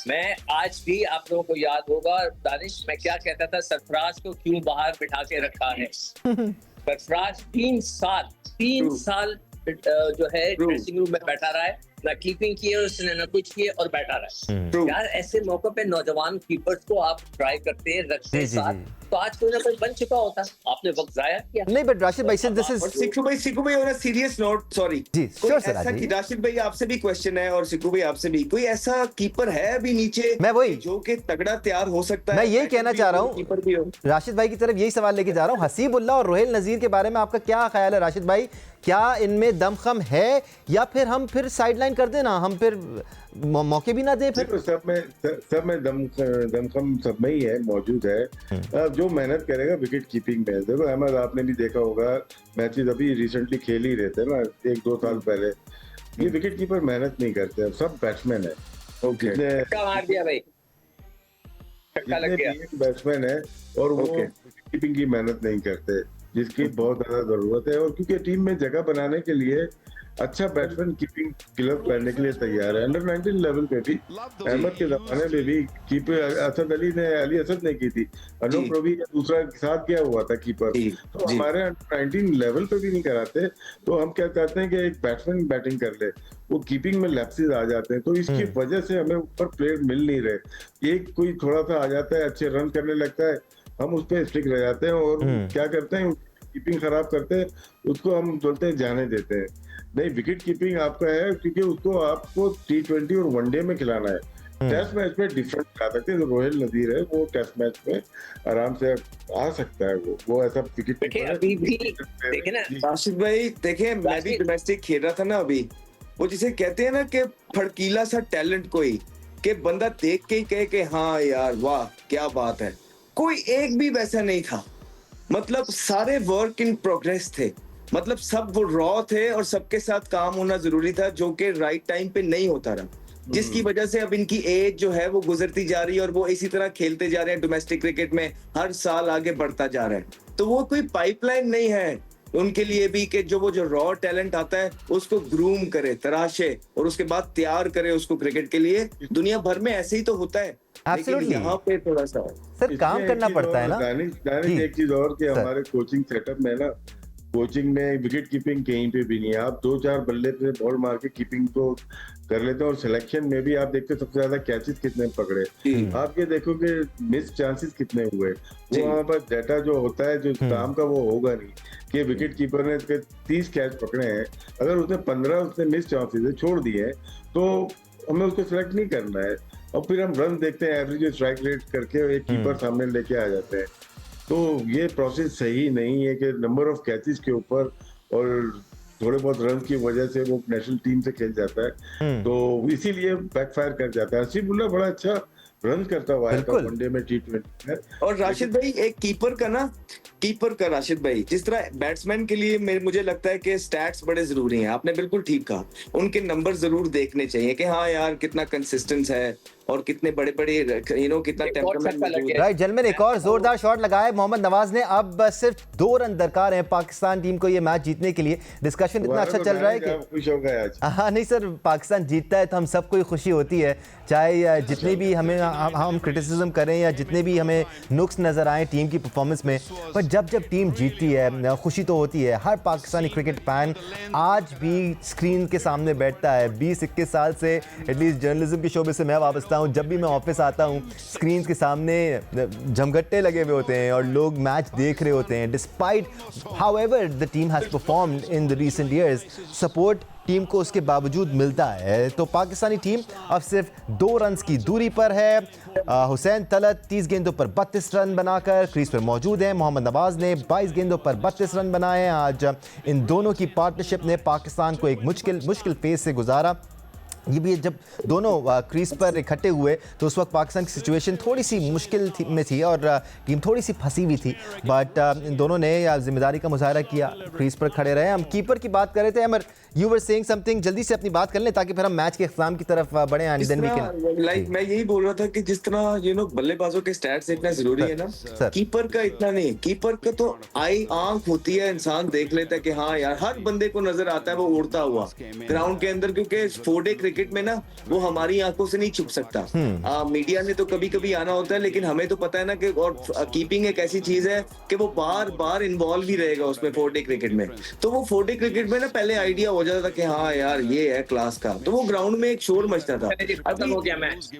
मैं आज भी, आप लोगों को याद होगा दानिश, मैं क्या कहता था, सरफराज को क्यों बाहर बिठा के रखा है। सरफराज 3 साल जो है ड्रेसिंग रूम में बैठा रहा है, ना कीपिंग किए उसने, ना कुछ किए, और बैठा रहा है। यार ऐसे मौके पे नौजवान कीपर्स को आप ट्राई करते रखते साथ, तो आज कोई ना कोई बन चुका होता। आपने वक्त जाया किया। नहीं बट राशिद भाई, दिस इज सिक्कू भाई on a serious note, sorry ji, sure sir. Rashid भाई आपसे भी क्वेश्चन है और सिक्कू भाई आपसे भी, कोई ऐसा कीपर है अभी नीचे मैं वही जो कि तगड़ा तैयार हो सकता है? मैं यही कहना चाह रहा हूँ, राशिद भाई की तरफ यही सवाल लेके जा रहा हूँ। हसीबुल्लाह और रोहिल नजीर के बारे में आपका क्या ख्याल है राशिद भाई? क्या इनमें दमखम है, या फिर हम फिर साइडलाइन कर देना, हम फिर मौके भी ना दें? फिर सब में दमखम सब में ही है, मौजूद है। जो मेहनत करेगा विकेट कीपिंग में, देखो अहमद आपने भी देखा होगा, मैचेस अभी रिसेंटली खेल ही रहे थे ना 1-2 साल पहले, ये विकेट कीपर मेहनत नहीं करते, सब बैट्समैन है। ओके, मार दिया भाई, बैट्समैन है और वो विकेट कीपिंग की मेहनत नहीं करते, जिसकी बहुत ज्यादा जरूरत है। और क्योंकि टीम में जगह बनाने के लिए अच्छा बैट्समैन कीपिंग ग्लव पहनने के लिए तैयार है। अंडर 19 लेवल पे भी, अहमद के जमाने में भी कीपर अली असद ने की थी, अनूप रवि का दूसरा साथ गया हुआ था कीपर। तो हमारे अंडर 19 लेवल पे भी नहीं कराते, तो हम क्या चाहते हैं कि एक बैट्समैन बैटिंग कर ले, वो कीपिंग में लैप्सेस आ जाते हैं, तो इसकी वजह से हमें ऊपर प्लेयर मिल नहीं रहे। एक कोई थोड़ा सा आ जाता है, अच्छे रन करने लगता है, हम उस पर स्टिक रह जाते हैं और क्या करते हैं, कीपिंग खराब करते हैं, उसको हम बोलते हैं जाने देते हैं। नहीं, विकेट कीपिंग आपका है, क्योंकि उसको आपको T20 और वनडे में खिलाना है। टेस्ट मैच में डिफरेंट आ सकते हैं। रोहिल नजीर है, वो टेस्ट मैच में आराम से आ सकता है, वो ऐसा विकेट कीपर अभी भी देखे ना राशिद भाई, देखे मैं भी डोमेस्टिक खेल रहा था ना अभी, वो जिसे कहते हैं ना कि फड़कीला सा टैलेंट, कोई कि बंदा देख के ही कहे कि हाँ यार वाह क्या बात है, कोई एक भी वैसा नहीं था। मतलब सारे वर्क इन प्रोग्रेस थे, मतलब सब वो रॉ थे और सबके साथ काम होना जरूरी था, जो कि राइट टाइम पे नहीं होता रहा, जिसकी वजह से अब इनकी एज जो है वो गुजरती जा रही है और वो इसी तरह खेलते जा रहे हैं डोमेस्टिक क्रिकेट में, हर साल आगे बढ़ता जा रहा है। तो वो कोई पाइपलाइन नहीं है उनके लिए भी कि जो रॉ टैलेंट आता है उसको ग्रूम करे, तराशे और उसके बाद तैयार करे उसको क्रिकेट के लिए। दुनिया भर में ऐसे ही तो होता है, लेकिन यहाँ पे थोड़ा सा सर काम करना पड़ता है ना। दानिश एक चीज और कि हमारे कोचिंग सेटअप में ना, कोचिंग में विकेट कीपिंग कहीं पे भी नहीं है। आप 2-4 बल्ले पे बॉल मार के कीपिंग को कर लेते हैं, और सिलेक्शन में भी आप देखते हैं सबसे ज्यादा कैचेस कितने पकड़े, आप ये देखो कि मिस चांसेस कितने हुए। वो वहाँ पर डाटा जो होता है जो काम का, वो होगा नहीं कि विकेट कीपर ने 30 कैच पकड़े हैं, अगर उसने 15 उसने मिस चांसेस छोड़ दिए तो हमें उसको सिलेक्ट नहीं करना है। और फिर हम रन देखते हैं, एवरेज स्ट्राइक रेट करके एक कीपर सामने लेके आ जाते हैं। तो ये प्रोसेस सही नहीं है कि नंबर ऑफ कैचेस के ऊपर और थोड़े बहुत रन की वजह से वो नेशनल टीम से खेल जाता है, तो इसीलिए बैकफायर कर जाता है। हसीबुल्लाह बड़ा अच्छा रन करता हुआ है वनडे में, T20 में। और राशिद भाई एक कीपर का राशिद भाई, जिस तरह बैट्समैन के लिए मुझे लगता है कि स्टैट्स बड़े जरूरी हैं, आपने बिल्कुल ठीक कहा, उनके नंबर जरूर देखने चाहिए कि हाँ यार कितना कंसिस्टेंस है और कितने बड़े कितना टेम्परामेंट। राइट जेंटलमैन, एक और जोरदार शॉट लगाया मोहम्मद नवाज ने। अब सिर्फ 2 रन दरकार हैं पाकिस्तान टीम को ये मैच जीतने के लिए। डिस्कशन इतना अच्छा चल रहा है कि खुश हो गए आज। हाँ नहीं सर, पाकिस्तान जीतता है तो हम सबको ही खुशी होती है, चाहे जितने भी हम क्रिटिसिज्म करें या जितने भी हमें नुक्स नजर आए टीम की परफॉर्मेंस में, पर जब टीम जीतती है खुशी तो होती है। हर पाकिस्तानी क्रिकेट फैन आज भी स्क्रीन के सामने बैठता है। 20-21 साल से एटलीस्ट जर्नलिज्म के शोबे से मैं वाबस्ता हूँ, जब भी मैं ऑफिस आता हूँ स्क्रीन के सामने जमघट्टे लगे हुए होते हैं और लोग मैच देख रहे होते हैं। Despite however the team has performed in the recent years, support team को उसके बावजूद मिलता है। तो पाकिस्तानी टीम अब सिर्फ 2 रन्स की दूरी पर है। हुसैन तलत 30 गेंदों पर 32 रन बनाकर क्रीज पर मौजूद हैं। मोहम्मद नवाज ने 22 गेंदों पर 32 रन बनाए हैं। आज इन दोनों की पार्टनरशिप ने पाकिस्तान को एक मुश्किल फेज से गुजारा। ये भी जब दोनों क्रीज पर इकट्ठे हुए तो उस वक्त पाकिस्तान की सिचुएशन थोड़ी सी मुश्किल में थी और टीम थोड़ी सी फंसी हुई थी, बट इन दोनों ने जिम्मेदारी का मुजाहरा किया, क्रीज पर खड़े रहे। हम कीपर की बात कर रहे थे, अमर यू वर सेइंग समथिंग, जल्दी से अपनी बात कर लें ताकि फिर हम मैच के इख्तिताम की तरफ बढ़े। लाइक मैं यही बोल रहा था कि जिस तरह बल्लेबाजों के स्टैट्स देखना जरूरी है ना, कीपर का इतना नहीं। कीपर का तो आंख होती है, इंसान देख लेता है कि हाँ यार, हर बंदे को नजर आता है वो उड़ता हुआ ग्राउंड के अंदर, क्योंकि 4-डे क्रिकेट में ना वो हमारी आंखों से नहीं छुप सकता। मीडिया ने तो कभी कभी आना होता है, लेकिन हमें तो पता है ना कि और कीपिंग एक ऐसी चीज है कि वो बार बार इन्वॉल्व ही रहेगा उसमें 4-डे क्रिकेट में। तो वो 4-डे क्रिकेट में ना पहले आइडिया हो जाता था कि हाँ यार ये है क्लास का, तो वो ग्राउंड में एक शोर मचता था। खत्म हो गया मैच।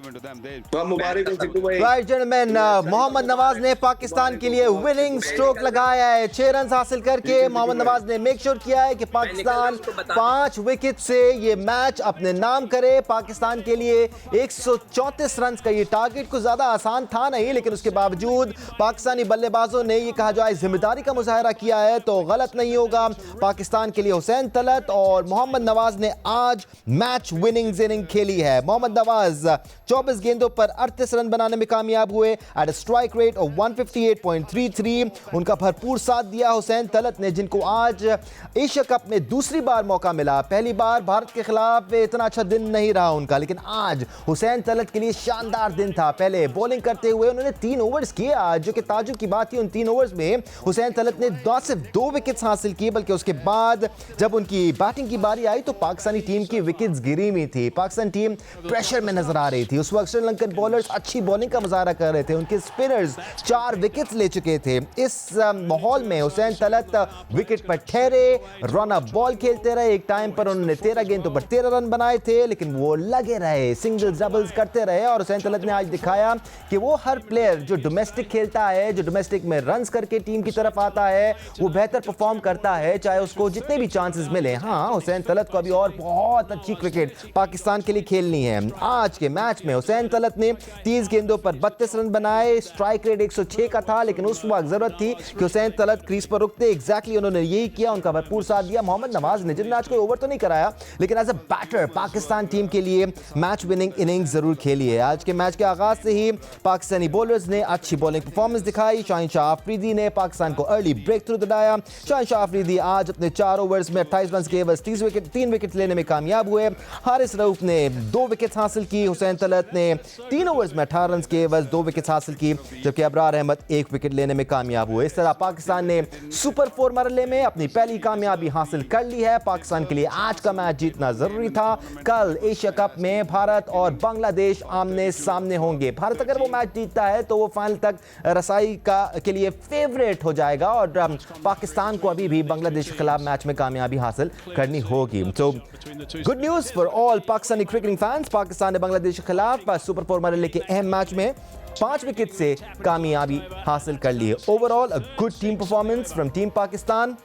तो मुबारक हो सिक्कू भाई। राइट जेंटलमैन, मोहम्मद नवाज ने पाकिस्तान के लिए विनिंग स्ट्रोक लगाया है। 6 रन हासिल करके मोहम्मद नवाज ने मेक श्योर किया है कि पाकिस्तान 5 विकेट से ये मैच अपने नाम करे। पाकिस्तान के लिए 134 रन का ये टारगेट कुछ ज्यादा आसान था नहीं, लेकिन उसके बावजूद पाकिस्तानी बल्लेबाजों ने ये कहा जाए जिम्मेदारी का मुजाहरा किया है तो गलत नहीं होगा। पाकिस्तान के लिए हुसैन तलत और मोहम्मद नवाज ने आज मैच विनिंग इनिंग खेली है। मोहम्मद नवाज 24 गेंदों पर 38 रन बनाने में कामयाब हुए at a strike rate of 158.33। उनका भरपूर साथ दिया हुसैन तलत ने, जिनको आज एशिया कप में दूसरी बार मौका मिला। पहली बार भारत के खिलाफ इतना अच्छा दिन नहीं रहा उनका, लेकिन आज हुसैन तलत के लिए शानदार दिन था। पहले बॉलिंग करते हुए उन्होंने 3 ओवर्स किए आज, जो कि ताजुब की बात थी। उन 3 ओवर्स में हुसैन तलत ने सिर्फ 2 विकेट्स हासिल किए, बल्कि उसके बाद जब उनकी बैटिंग की बारी आई तो पाकिस्तानी टीम की विकेट्स गिरी हुई थी। पाकिस्तान टीम प्रेशर में नजर आ रही थी। उस वक्त श्रीलंकन बॉलर्स अच्छी बॉलिंग का मुजाहरा कर रहे थे, उनके स्पिनर्स 4 विकेट्स ले चुके थे। इस माहौल में हुसैन तलत विकेट पर ठहरे, रन अप बॉल खेलते रहे। एक टाइम पर उन्होंने 13 गेंदों पर 13 रन बनाए थे, लेकिन वो लगे रहे, सिंगल्स डबल्स करते रहे। और हुसैन तलत ने आज दिखाया कि वो हर प्लेयर जो डोमेस्टिक खेलता है, जो डोमेस्टिक में रन्स करके टीम की तरफ आता है, वो बेहतर परफॉर्म करता है, चाहे उसको जितने भी चांसेस मिले। हाँ, हुसैन तलत को अभी और बहुत अच्छी क्रिकेट पाकिस्तान के लिए खेलनी है। आज के मैच में हुसैन तलत ने 30 गेंदों पर 32 रन बनाए। स्ट्राइक रेट 106 का था, लेकिन उस वक्त जरूरत थी कि हुसैन तलत क्रीज पर रुकते। एग्जैक्टली उन्होंने यही किया, उनका भरपूर साथ दिया। मोहम्मद नवाज ने, जिन्होंने आज कोई ओवर तो नहीं कराया, लेकिन as a batter Pakistan team के लिए मैच विनिंग इनिंग्स जरूर खेली है। आज के मैच के आगाज से ही पाकिस्तानी बॉलर्स ने अच्छी बॉलिंग परफॉर्मेंस दिखाई। शाहिनशाह अफरीदी ने पाकिस्तान को अर्ली ब्रेक थ्रू दिलाया। शाहिनशाह अफरीदी आज अपने 4 ओवर्स में 28 रन के बस 3 विकेट लेने में कामयाब हुए। हारिस रऊफ ने 2 विकेट हासिल की। हुसैन तलत ने 3 ओवर्स में 18 रन के बस 2 विकेट हासिल की, जबकि अबरार अहमद 1 विकेट लेने में कामयाब हुए। इस तरह पाकिस्तान ने सुपर 4 मरहले में अपनी पहली कामयाबी हासिल कर ली है। पाकिस्तान के लिए आज का मैच जीतना जरूरी था। कल एशिया कप में भारत और बांग्लादेश आमने सामने होंगे। भारत अगर वो मैच जीतता है तो वो फाइनल तक रसाई के लिए फेवरेट हो जाएगा और पाकिस्तान को अभी भी बांग्लादेश के खिलाफ मैच में कामयाबी हासिल करनी होगी। तो good news for all Pakistani cricketing fans. Pakistan ने बांग्लादेश के खिलाफ सुपर 4 मरहले के अहम मैच में 5 विकेट से कामयाबी हासिल कर ली है। Overall a good team performance from team Pakistan.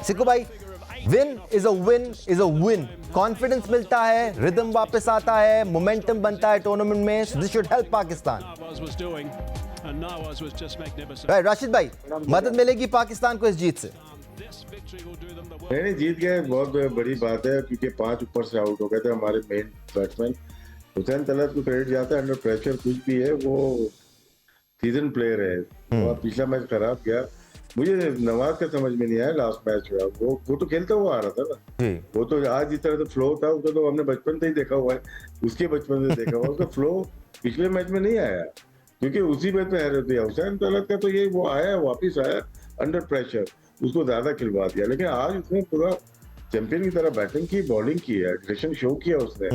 Sikku भाई, win is a win. Confidence मिलता है, रिदम वापस आता है, मोमेंटम बनता है टूर्नामेंट में। This should help Pakistan. Rashid भाई, मदद मिलेगी पाकिस्तान को इस जीत से? नहीं, जीत गए, बहुत बड़ी बात है, क्योंकि 5 ऊपर से आउट हो गए थे हमारे मेन बैट्समैन। हुसैन तलत को क्रेडिट जाता है, अंडर प्रेशर कुछ भी है, वो सीजन प्लेयर है। वो पिछला मैच खराब गया। मुझे नवाज का समझ में नहीं आया लास्ट मैच में। वो तो खेलता हुआ आ रहा था ना, वो तो आज जिस तरह से फ्लो था उसका तो हमने बचपन से ही देखा हुआ है, उसके बचपन से देखा हुआ। उसका फ्लो पिछले मैच में नहीं आया, क्योंकि उसी मैच में हैरत दिया। हुसैन तलत का तो ये वो आया, वापिस आया अंडर प्रेशर, उसको ज्यादा खिलवा दिया। लेकिन आज उसने पूरा चैंपियन की तरह बैटिंग की, बॉलिंग की है, एग्रेशन शो किया उसने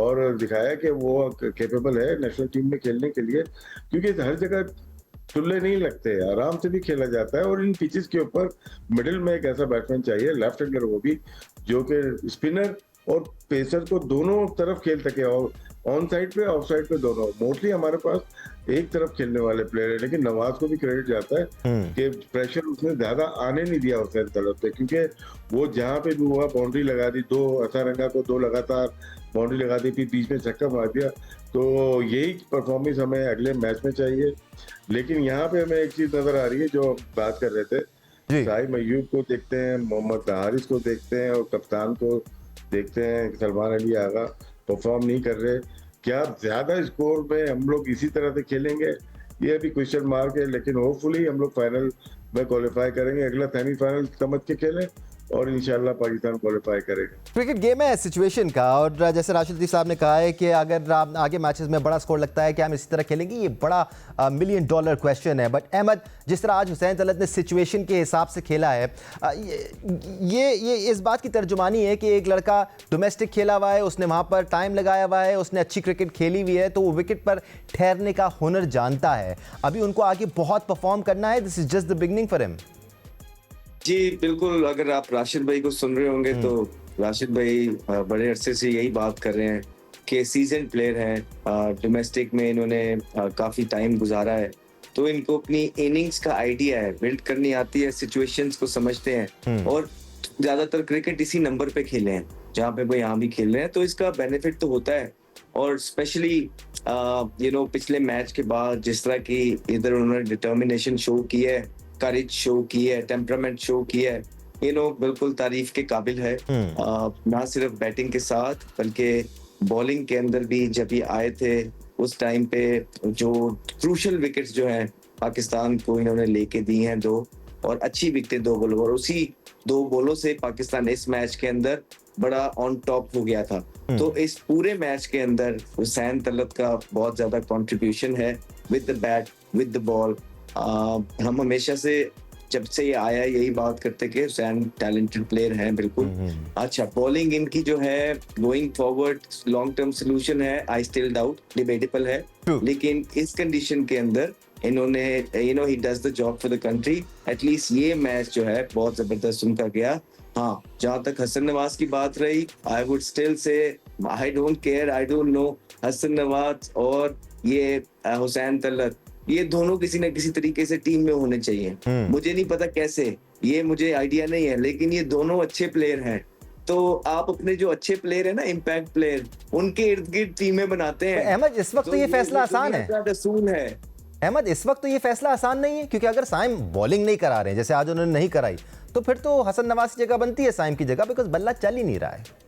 और दिखाया कि वो कैपेबल है नेशनल टीम में खेलने के लिए, क्योंकि हर जगह चुल्ले नहीं लगते, आराम से भी खेला जाता है। और इन पिचेस के ऊपर मिडिल में एक ऐसा बैट्समैन चाहिए, लेफ्ट हैंडर वो भी, जो कि स्पिनर और पेसर को दोनों तरफ खेल सके, और ऑन साइड पे ऑफ साइड पे दोनों। मोस्टली हमारे पास एक तरफ खेलने वाले प्लेयर है, लेकिन नवाज को भी क्रेडिट जाता है कि प्रेशर उसने ज्यादा आने नहीं दिया हुसैन तलत पे, क्योंकि वो जहाँ पे भी हुआ बाउंड्री लगा दी, 2 असारंगा को 2 लगातार बाउंड्री लगा दी, फिर बीच में छक्का मार दिया। तो यही परफॉर्मेंस हमें अगले मैच में चाहिए। लेकिन यहाँ पे हमें एक चीज नजर आ रही है, जो बात कर रहे थे, साहिब अय्यूब को देखते हैं, मोहम्मद हारिस को देखते हैं और कप्तान को देखते हैं सलमान अली आगा, परफॉर्म नहीं कर रहे। क्या ज्यादा स्कोर में हम लोग इसी तरह से खेलेंगे, ये अभी क्वेश्चन मार्क है, लेकिन होपफुली हम लोग फाइनल में क्वालिफाई करेंगे। अगला सेमीफाइनल समझ के खेलें और इंशाल्लाह पाकिस्तान क्वालिफाई करेगा। क्रिकेट गेम है सिचुएशन का, और जैसे राशिद लतीफ़ साहब ने कहा है कि अगर आगे मैचेस में बड़ा स्कोर लगता है कि हम इसी तरह खेलेंगे, ये बड़ा $1 मिलियन क्वेश्चन है। बट अहमद, जिस तरह आज हुसैन तलत ने सिचुएशन के हिसाब से खेला है, ये इस बात की तर्जुमानी है कि एक लड़का डोमेस्टिक खेला हुआ है, उसने वहाँ पर टाइम लगाया हुआ है, उसने अच्छी क्रिकेट खेली हुई है, तो वो विकेट पर ठहरने का हुनर जानता है। अभी उनको आगे बहुत परफॉर्म करना है। This is just the beginning for him. जी बिल्कुल, अगर आप राशिद भाई को सुन रहे होंगे तो राशिद भाई बड़े अरसे से यही बात कर रहे हैं कि सीजन प्लेयर हैं, डोमेस्टिक में इन्होंने काफी टाइम गुजारा है, तो इनको अपनी इनिंग्स का आइडिया है, बिल्ड करनी आती है, सिचुएशंस को समझते हैं, और ज्यादातर क्रिकेट इसी नंबर पे खेले हैं जहाँ पे वो यहाँ भी खेल रहे हैं, तो इसका बेनिफिट तो होता है। और स्पेशली पिछले मैच के बाद जिस तरह की इधर उन्होंने डिटर्मिनेशन शो की है, करेज शो की है, टेम्परामेंट शो की है, बिल्कुल तारीफ के काबिल है। ना सिर्फ बैटिंग के साथ बल्कि बॉलिंग के अंदर भी जब ये आए थे उस टाइम पे जो क्रूशल विकेट्स जो हैं पाकिस्तान को इन्होंने लेके दी हैं 2, और अच्छी विकेटें 2 बॉलों, और उसी 2 बॉलों से पाकिस्तान इस मैच के अंदर बड़ा ऑन टॉप हो गया था। तो इस पूरे मैच के अंदर हुसैन तलत का बहुत ज्यादा कंट्रीब्यूशन है with the bat, with the ball. हम हमेशा से जब से ये आया यही बात करते कि हुसैन टैलेंटेड प्लेयर हैं बिल्कुल। अच्छा, बॉलिंग इनकी जो है going forward long term solution है, आई स्टिल डाउट, डिबेटेबल है, लेकिन इस कंडीशन के अंदर इन्होंने he does the job for the country. At least ये मैच जो है बहुत जबरदस्त उनका गया। हाँ, जहां तक हसन नवाज की बात रही, आई would still say I don't care, I don't know, Hasan Nawaz और ये हुसैन तलत, ये दोनों किसी न किसी तरीके से टीम में होने चाहिए। मुझे नहीं पता कैसे, ये मुझे आइडिया नहीं है, लेकिन ये दोनों अच्छे प्लेयर हैं। तो आप अपने जो अच्छे प्लेयर है ना, इम्पैक्ट प्लेयर, उनके इर्द गिर्द टीमें बनाते हैं। अहमद, इस वक्त तो ये फैसला आसान है। अहमद, इस वक्त तो ये फैसला आसान नहीं है, क्योंकि अगर साइम बॉलिंग नहीं करा रहे हैं, जैसे आज उन्होंने नहीं कराई, तो फिर तो हसन नवाज की जगह बनती है साइम की जगह, बिकॉज बल्ला चल ही नहीं रहा है।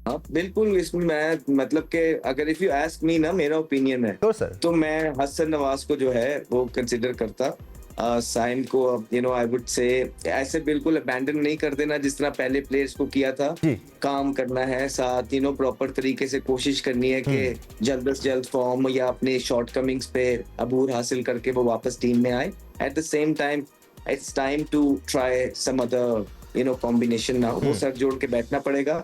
हाँ बिल्कुल, इसमें मैं मतलब कि अगर इफ यू आस्क मी ना, मेरा ओपिनियन है तो मैं हसन नवाज को जो है वो कंसिडर करता। साइम को आई वुड से ऐसे बिल्कुल अबैंडन नहीं कर देना जिस तरह पहले प्लेयर्स को किया था। काम करना है साथ, प्रॉपर तरीके से कोशिश करनी है कि जल्द से जल्द फॉर्म या अपने शॉर्टकमिंग्स पे अबूर हासिल करके वो वापस टीम में आए। At the same time it's time to try some other combination now. वो सर जोड़ के बैठना पड़ेगा।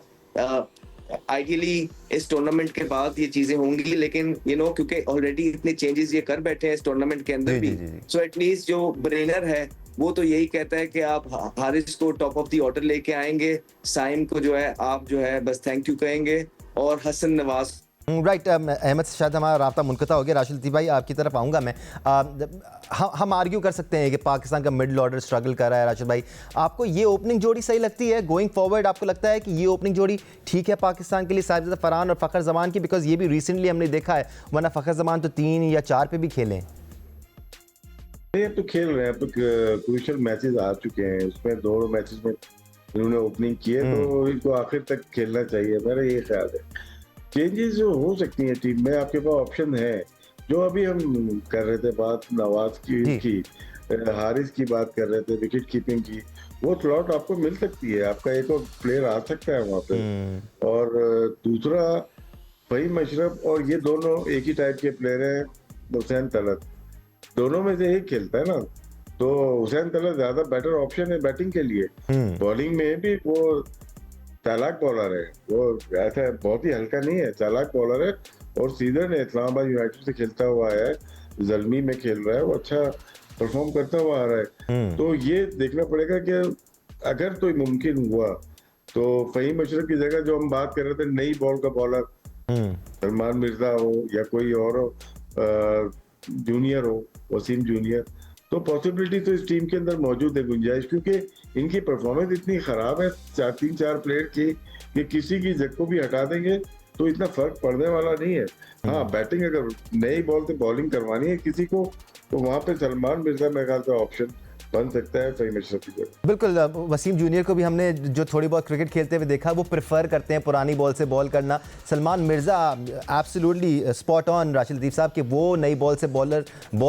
आइडियली इस टूर्नामेंट के बाद ये चीजें होंगी, लेकिन क्योंकि ऑलरेडी इतने चेंजेस ये कर बैठे हैं इस टूर्नामेंट के अंदर भी, सो एटलीस्ट जो ब्रेनर है वो तो यही कहता है कि आप हारिस को टॉप ऑफ द ऑर्डर लेके आएंगे, साइम को जो है आप जो है बस थैंक यू कहेंगे, और हसन नवाज राइट। अहमद से शायद हमारा राब्ता मुनक़ता हो गया। राशिद लतीफ़ भाई, आपकी तरफ आऊँगा मैं। हम आर्ग्यू कर सकते हैं कि पाकिस्तान का मिडिल ऑर्डर स्ट्रगल कर रहा है। राशिद भाई, आपको ये ओपनिंग जोड़ी सही लगती है गोइंग फॉरवर्ड? आपको लगता है कि ये ओपनिंग जोड़ी ठीक है पाकिस्तान के लिए, साहिबजादा फरहान और फ़खर जमान की? बिकॉज ये भी रिसेंटली हमने देखा है, वरना फ़खर जमान तो 3 या 4 पे भी खेले। ये तो खेल रहे हैं, अब तो क्रूशियल मैचेस आ चुके हैं, उसमें 2 मैचेस में इन्होंने ओपनिंग की है, तो इनको आखिर तक खेलना चाहिए, मेरा ये ख्याल है। चेंजेस जो हो सकती हैं टीम में, आपके पास ऑप्शन है। जो अभी हम कर रहे थे बात नवाज की हारिस की बात कर रहे थे, विकेट कीपिंग की, वो स्लॉट आपको मिल सकती है, आपका एक और प्लेयर आ सकता है वहाँ पे। और दूसरा फहीम अशरफ, और ये दोनों एक ही टाइप के प्लेयर हैं, हुसैन तलत, दोनों में से एक खेलता है ना, तो हुसैन तलत ज्यादा बेटर ऑप्शन है बैटिंग के लिए। बॉलिंग में भी वो चालाक बॉलर है, वो ऐसा बहुत ही हल्का नहीं है, चालाक बॉलर है, और सीजन इस्लामाबाद यूनाइटेड से खेलता हुआ है, जल्मी में खेल रहा है, वो अच्छा परफॉर्म करता हुआ आ रहा है। तो ये देखना पड़ेगा कि अगर तो मुमकिन हुआ तो फहीम अशरफ की जगह जो हम बात कर रहे थे नई बॉल का बॉलर सलमान मिर्जा हो या कोई और हो, जूनियर हो, वसीम जूनियर, तो पॉसिबिलिटी तो इस टीम के अंदर मौजूद है, गुंजाइश, क्योंकि इनकी परफॉर्मेंस इतनी खराब है 3-4 प्लेयर की कि किसी की जगह को भी हटा देंगे तो इतना फर्क पड़ने वाला नहीं है। हाँ, बैटिंग अगर नई बॉल से बॉलिंग करवानी है किसी को, तो वहां पे सलमान मिर्जा मेरे ख्याल से ऑप्शन बन सकता है सही मैच सबकी जगह। बिल्कुल, वसीम जूनियर को भी हमने जो थोड़ी बहुत क्रिकेट खेलते हुए देखा, वो प्रेफर करते हैं पुरानी बॉल से बॉल करना। Salman Mirza absolutely spot on Rashid Latif साहब कि वो नई बॉल से बॉल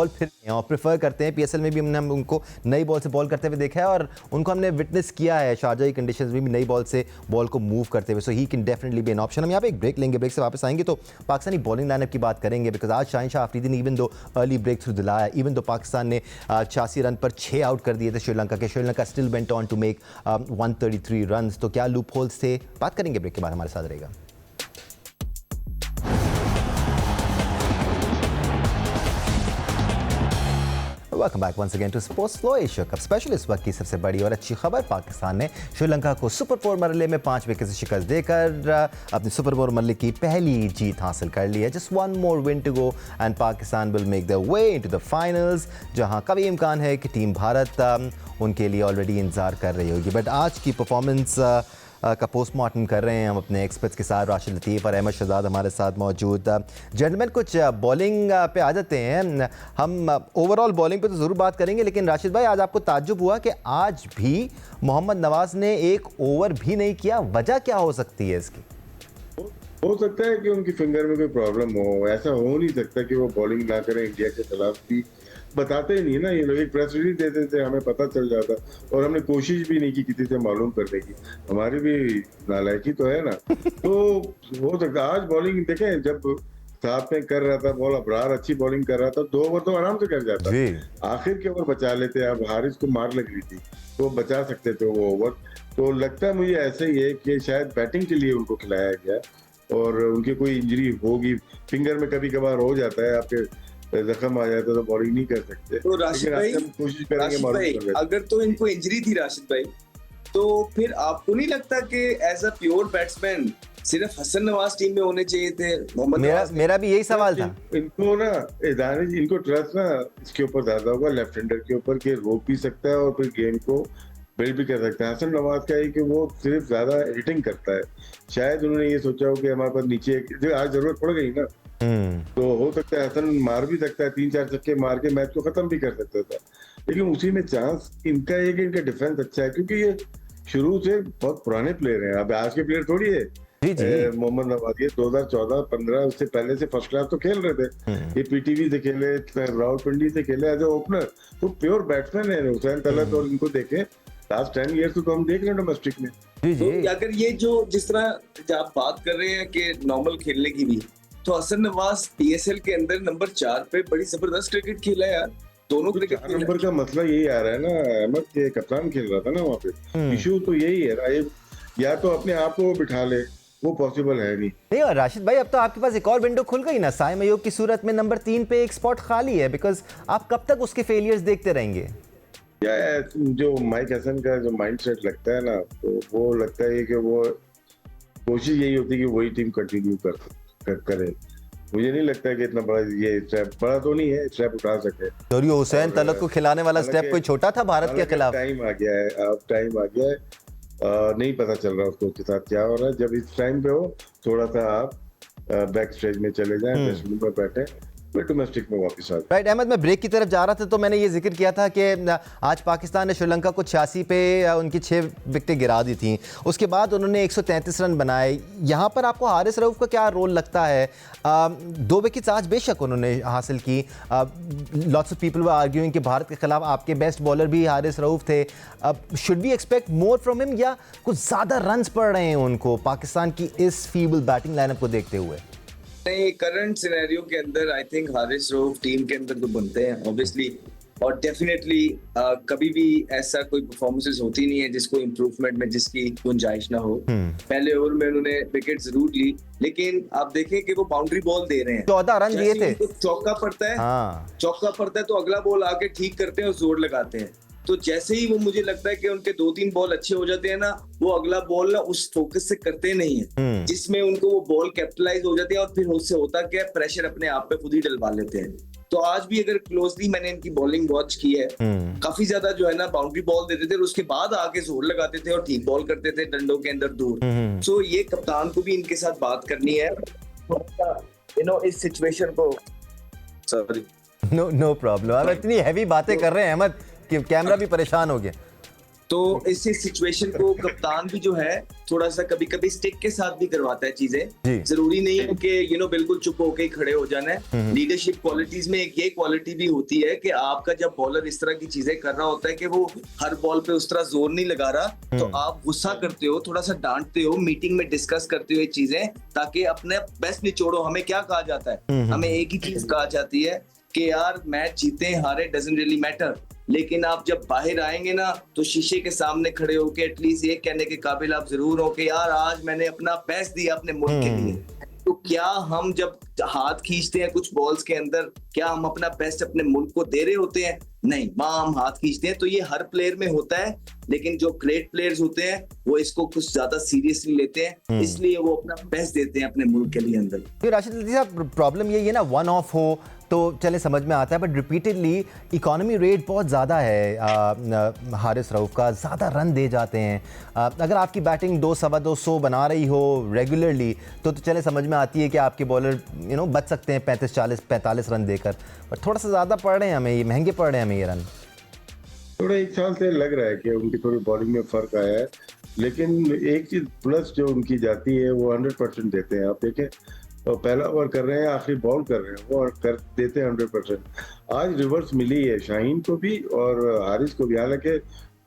फिर और प्रेफर करते हैं। पीएसएल में भी हमने उनको नई बॉल से बॉल करते हुए देखा है और उनको हमने विटनेस किया है शारजा की कंडीशंस में भी नई बॉल से बॉल को मूव करते हुए। So he can definitely be an option. हम यहाँ पे एक ब्रेक लेंगे, ब्रेक से वापस आएंगे तो पाकिस्तानी बॉलिंग लाइनअप की बात करेंगे, बिकॉज आज शाहीन शाह अफरीदी ने even though early breakthrough दिलाया, इवन दो पाकिस्तान ने 86 रन पर 6 आउट कर दिए थे Sri Lanka still went on to make 133 runs. तो क्या लूप होल्स थे, बात करेंगे ब्रेक के बाद, हमारे साथ रहेगा। Welcome back once again to sports flow Asia cup special. इस वक्त की सबसे बड़ी और अच्छी खबर, पाकिस्तान ने श्रीलंका को सुपर 4 मरहले में 5 विकेट से शिकस्त देकर अपनी सुपर 4 मरहले की पहली जीत हासिल कर ली है। Just one more win to go and Pakistan will make the way into the finals, जहां कभी इम्कान है कि टीम भारत उनके लिए ऑलरेडी इंतजार कर रही होगी। बट आज की परफॉर्मेंस का पोस्टमार्टम कर रहे हैं हम अपने एक्सपर्ट्स के साथ। राशिद लतीफ़ और अहमद शहजाद हमारे साथ मौजूद। जेंटलमैन, कुछ बॉलिंग पे आ जाते हैं। हम ओवरऑल बॉलिंग पे तो ज़रूर बात करेंगे, लेकिन राशिद भाई, आज आपको ताज्जुब हुआ कि आज भी मोहम्मद नवाज़ ने एक ओवर भी नहीं किया। वजह क्या हो सकती है इसकी? हो सकता है कि उनकी फिंगर में कोई प्रॉब्लम हो। ऐसा हो नहीं सकता कि वो बॉलिंग ना करें इंडिया के खिलाफ भी। बताते ही नहीं ना ये लोग, एक प्रेस रिलीज देते थे, हमें पता चल जाता और हमने कोशिश भी नहीं की किसी से मालूम करने की। हमारी भी नालायकी तो है ना। तो हो सकता है आज बॉलिंग देखें, जब साथ में कर रहा था बॉल, अबरार अच्छी बॉलिंग कर रहा था, 2 ओवर तो आराम से कर जाता। आखिर के ओवर बचा लेते। अब हारिस को मार लग रही थी तो बचा सकते थे वो ओवर। तो लगता है मुझे ऐसे ही है कि शायद बैटिंग के लिए उनको खिलाया गया और उनकी कोई इंजरी होगी। फिंगर में कभी कभार हो जाता है, आपके जख्म आ जाता है तो बॉलिंग नहीं कर सकते। तो राशिद भाई, कोशिश करेंगे मालूम अगर तो इनको इंजरी थी राशिद भाई, तो फिर आपको नहीं लगता कि एज अ प्योर बैट्समैन सिर्फ हसन नवाज टीम में होने चाहिए थे? मेरा भी यही सवाल था। इनको ना दानिश, इनको ट्रस्ट ना इसके ऊपर ज्यादा होगा, लेफ्ट हैंडर के ऊपर, के रोक भी सकता है और फिर गेम को बिल्ड भी कर सकता है। हसन नवाज का है कि वो सिर्फ ज्यादा हिटिंग करता है। शायद उन्होंने ये सोचा हो कि हमारे पास नीचे आज जरूरत पड़ गई ना, तो हो सकता है हसन मार भी सकता है, 3-4 छक्के मार के मैच को खत्म भी कर सकता था। लेकिन उसी में चांस इनका है कि इनका डिफेंस अच्छा है, क्योंकि ये शुरू से बहुत पुराने प्लेयर हैं। अब आज के प्लेयर थोड़ी है। मोहम्मद नवाज ये 2014-15 उससे पहले से फर्स्ट क्लास तो खेल रहे थे। ये पीटीवी से खेले, रावलपिंडी से खेले एज ए ओपनर, तो प्योर बैट्समैन है। हुसैन तलत और इनको देखें लास्ट 10 ईयर्स तो हम देख रहे हैं डोमेस्टिक में। तो अगर ये जो जिस तरह आप बात कर रहे हैं कि नॉर्मल खेलने की भी, तो हसन नवाज पीएसएल के अंदर नंबर 4 पे बड़ी जबरदस्त क्रिकेट खेला है यार। दोनों क्रिकेट नंबर का मसला यही आ रहा है ना अहमद, के कप्तान खेल रहा था ना वहाँ पे। इशू तो यही है ना, या तो अपने आप को बिठा ले, वो पॉसिबल है नहीं। और राशिद भाई, अब तो आपके पास एक और विंडो खुल गई ना। साइम अयूब की सूरत में नंबर 3 पे एक स्पॉट खाली है, बिकॉज आप कब तक उसके फेलियर्स देखते रहेंगे? या जो माइक हसन का जो माइंडसेट लगता है ना, तो वो लगता है कि वो कोशिश यही होती है कि वही टीम कंटिन्यू करे। मुझे नहीं लगता कि इतना बड़ा ये स्टेप, बड़ा तो नहीं है, स्टेप उठा सके। और ये हुसैन तलत को खिलाने वाला स्टेप कोई छोटा था भारत के खिलाफ? टाइम आ गया है, अब टाइम आ गया है। नहीं पता चल रहा उसको उसके साथ क्या हो रहा है। जब इस टाइम पे हो, थोड़ा सा आप बैक स्टेज में चले जाएं, ड्रेसिंग रूम में बैठे, डोमेस्टिक में वापस आ जाए। राइट अहमद, मैं ब्रेक की तरफ जा रहा था तो मैंने ये जिक्र किया था कि आज पाकिस्तान ने श्रीलंका को 86 पे उनकी 6 विकेटें गिरा दी थी। उसके बाद उन्होंने 133 रन बनाए। यहाँ पर आपको हारिस रऊफ का क्या रोल लगता है? 2 विकेट्स आज बेशक उन्होंने हासिल की। Lots of people were arguing कि भारत के खिलाफ आपके बेस्ट बॉलर भी हारिस रऊफ थे। Should we expect more from him, या कुछ ज़्यादा रन्स पड़ रहे हैं उनको पाकिस्तान की इस फीबल बैटिंग लाइनअप को देखते हुए? करंट सिनेरियो के अंदर I think Haris Rauf team के अंदर तो बनते हैं ऑब्वियसली, और डेफिनेटली कभी भी ऐसा कोई परफॉर्मेंसेस होती नहीं है जिसको इम्प्रूवमेंट में जिसकी गुंजाइश ना हो। पहले ओवर में उन्होंने विकेट जरूर ली, लेकिन आप देखें कि वो बाउंड्री बॉल दे रहे हैं। 14 रन दिए थे। चौका पड़ता है, चौका पड़ता है तो अगला बॉल आके ठीक करते हैं और जोर लगाते हैं। तो जैसे ही वो, मुझे लगता है कि उनके 2-3 बॉल अच्छे हो जाते हैं ना, वो अगला बॉल ना उस फोकस से करते नहीं है जिसमें उनको वो बॉल कैपिटलाइज हो जाती है, और फिर उससे होता क्या, प्रेशर अपने आप पे खुद ही डलवा लेते हैं। तो आज भी अगर क्लोजली मैंने इनकी बॉलिंग वॉच की है, काफी ज्यादा जो है ना बाउंड्री बॉल देते थे और उसके बाद आके जोर लगाते थे और ठीक बॉल करते थे डंडों के अंदर दूर। सो ये कप्तान को भी इनके साथ बात करनी है इस सिचुएशन को। Sorry, no problem. आप इतनी हैवी बातें कर रहे हैं अहमद, कि कैमरा भी परेशान हो गया। तो इसी सिचुएशन को कप्तान भी जो है थोड़ा सा कभी कभी स्टिक के साथ भी करवाता है चीजें। जरूरी नहीं है कि बिल्कुल चुप होके ही खड़े हो जाना है। लीडरशिप क्वालिटीज में एक ये क्वालिटी भी होती है कि आपका जब बॉलर इस तरह की चीजें कर रहा होता है कि वो हर बॉल पे उस तरह जोर नहीं लगा रहा, तो आप गुस्सा करते हो, थोड़ा सा डांटते हो, मीटिंग में डिस्कस करते हो ये चीजें, ताकि अपने बेस्ट निचोड़ो। हमें क्या कहा जाता है, हमें एक ही चीज कहा जाती है कि यार मैच जीते हारे डजंट रियली मैटर, लेकिन आप जब बाहर आएंगे ना तो शीशे के सामने खड़े होके एटलीस्ट ये कहने के काबिल आप जरूर हो कि यार आज मैंने अपना बेस्ट दिया अपने मुल्क के लिए। तो क्या हम जब हाथ खींचते हैं कुछ बॉल्स के अंदर, क्या हम अपना बेस्ट अपने मुल्क को दे रहे होते हैं? नहीं, वहां हम हाथ खींचते हैं। तो ये हर प्लेयर में होता है, लेकिन जो ग्रेट प्लेयर्स होते हैं वो इसको कुछ ज्यादा सीरियसली लेते हैं, इसलिए वो अपना बेस्ट देते हैं अपने मुल्क के लिए अंदर। फिर राशिद साहब, प्रॉब्लम ये है ना, वन ऑफ हो तो चले समझ में आता है, बट रिपीटेडली इकोनॉमी रेट बहुत ज़्यादा है हारिस रऊफ का, ज़्यादा रन दे जाते हैं। अगर आपकी बैटिंग 200-225 बना रही हो रेगुलरली तो चले समझ में आती है कि आपके बॉलर बच सकते हैं 35-40-45 रन देकर, पर थोड़ा सा ज़्यादा पड़ रहे हैं हमें, ये महंगे पड़ रहे हैं हमें ये रन। थोड़ा एक साल से लग रहा है कि उनकी थोड़ी बॉलिंग में फर्क आया है, लेकिन एक चीज प्लस जो उनकी जाती है वो 100% देते हैं। आप देखें, तो पहला ओवर कर रहे हैं, आखिरी बॉल कर रहे हैं, वो कर देते हैं 100%। आज रिवर्स मिली है शाहीन को भी और हारिस को भी, हालांकि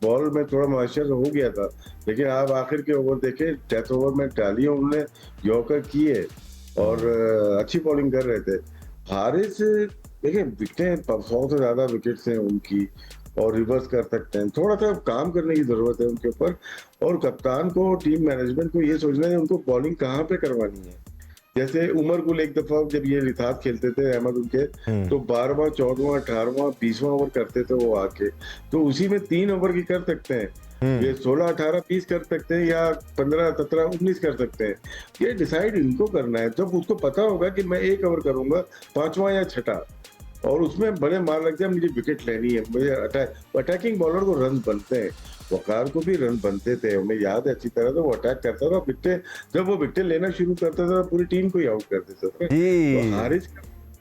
बॉल में थोड़ा मॉइस्चर हो गया था, लेकिन आप आखिर के ओवर देखे, डेथ ओवर में डाली उन्होंने, यॉर्कर किए और अच्छी बॉलिंग कर रहे थे। हारिस देखिए विकेटें 100 से ज्यादा विकेट्स हैं उनकी और रिवर्स कर सकते हैं, थोड़ा सा काम करने की जरूरत है उनके ऊपर। और कप्तान को, टीम मैनेजमेंट को ये सोचना है उनको बॉलिंग कहाँ पे करवानी है। जैसे उमर गुल एक दफा जब ये रिथात खेलते थे अहमद उनके, तो 12वां 14वां 18वां 20वां ओवर करते थे वो आके, तो उसी में 3 ओवर की कर सकते हैं, ये 16 18 20 कर सकते हैं या 15 17 19 कर सकते हैं। ये डिसाइड इनको करना है। जब उसको पता होगा कि मैं 1 ओवर करूंगा 5वां या 6ठा, और उसमें बड़े मार लग जाए, मुझे विकेट लेनी है, मुझे अटैकिंग बॉलर को रन बनते हैं। वकार को भी रन बनते थे, हमें याद है अच्छी तरह, तो वो अटैक करता था, विकेट जब वो विकेट लेना शुरू करता था पूरी टीम को ही आउट कर देता था। तो हारिस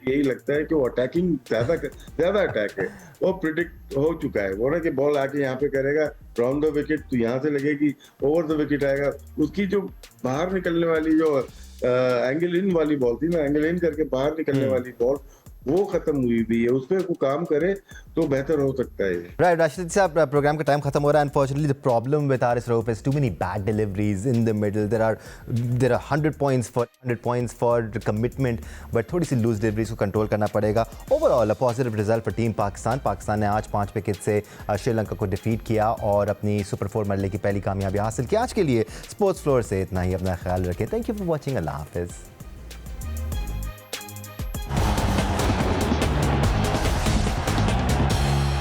यही लगता है कि वो अटैकिंग ज्यादा अटैक है, वो प्रिडिक्ट हो चुका है वो ना कि बॉल आके यहाँ पे करेगा राउंड द विकेट, तो यहाँ से लगेगी ओवर द विकेट आएगा। उसकी जो बाहर निकलने वाली जो एंगल इन वाली बॉल थी ना, एंगल इन करके बाहर निकलने वाली बॉल, वो खत्म हुई भी है, उस पर वो काम करे तो बेहतर हो सकता है। राइट राशिद साहब, प्रोग्राम का टाइम खत्म हो रहा है। Unfortunately the problem with Haris Rauf is too many bad deliveries in the middle. There are 100 points for commitment, but थोड़ी सी लूज डिलीवरीज को कंट्रोल करना पड़ेगा। Overall a positive result for team Pakistan ने आज 5 विकेट से श्रीलंका को डिफीट किया और अपनी सुपर 4 मरले की पहली कामयाबी हासिल की। आज के लिए स्पोर्ट्स फ्लोर से इतना ही, अपना ख्याल रखें। थैंक यू फॉर वॉचिंग, अल्लाह हाफिज़।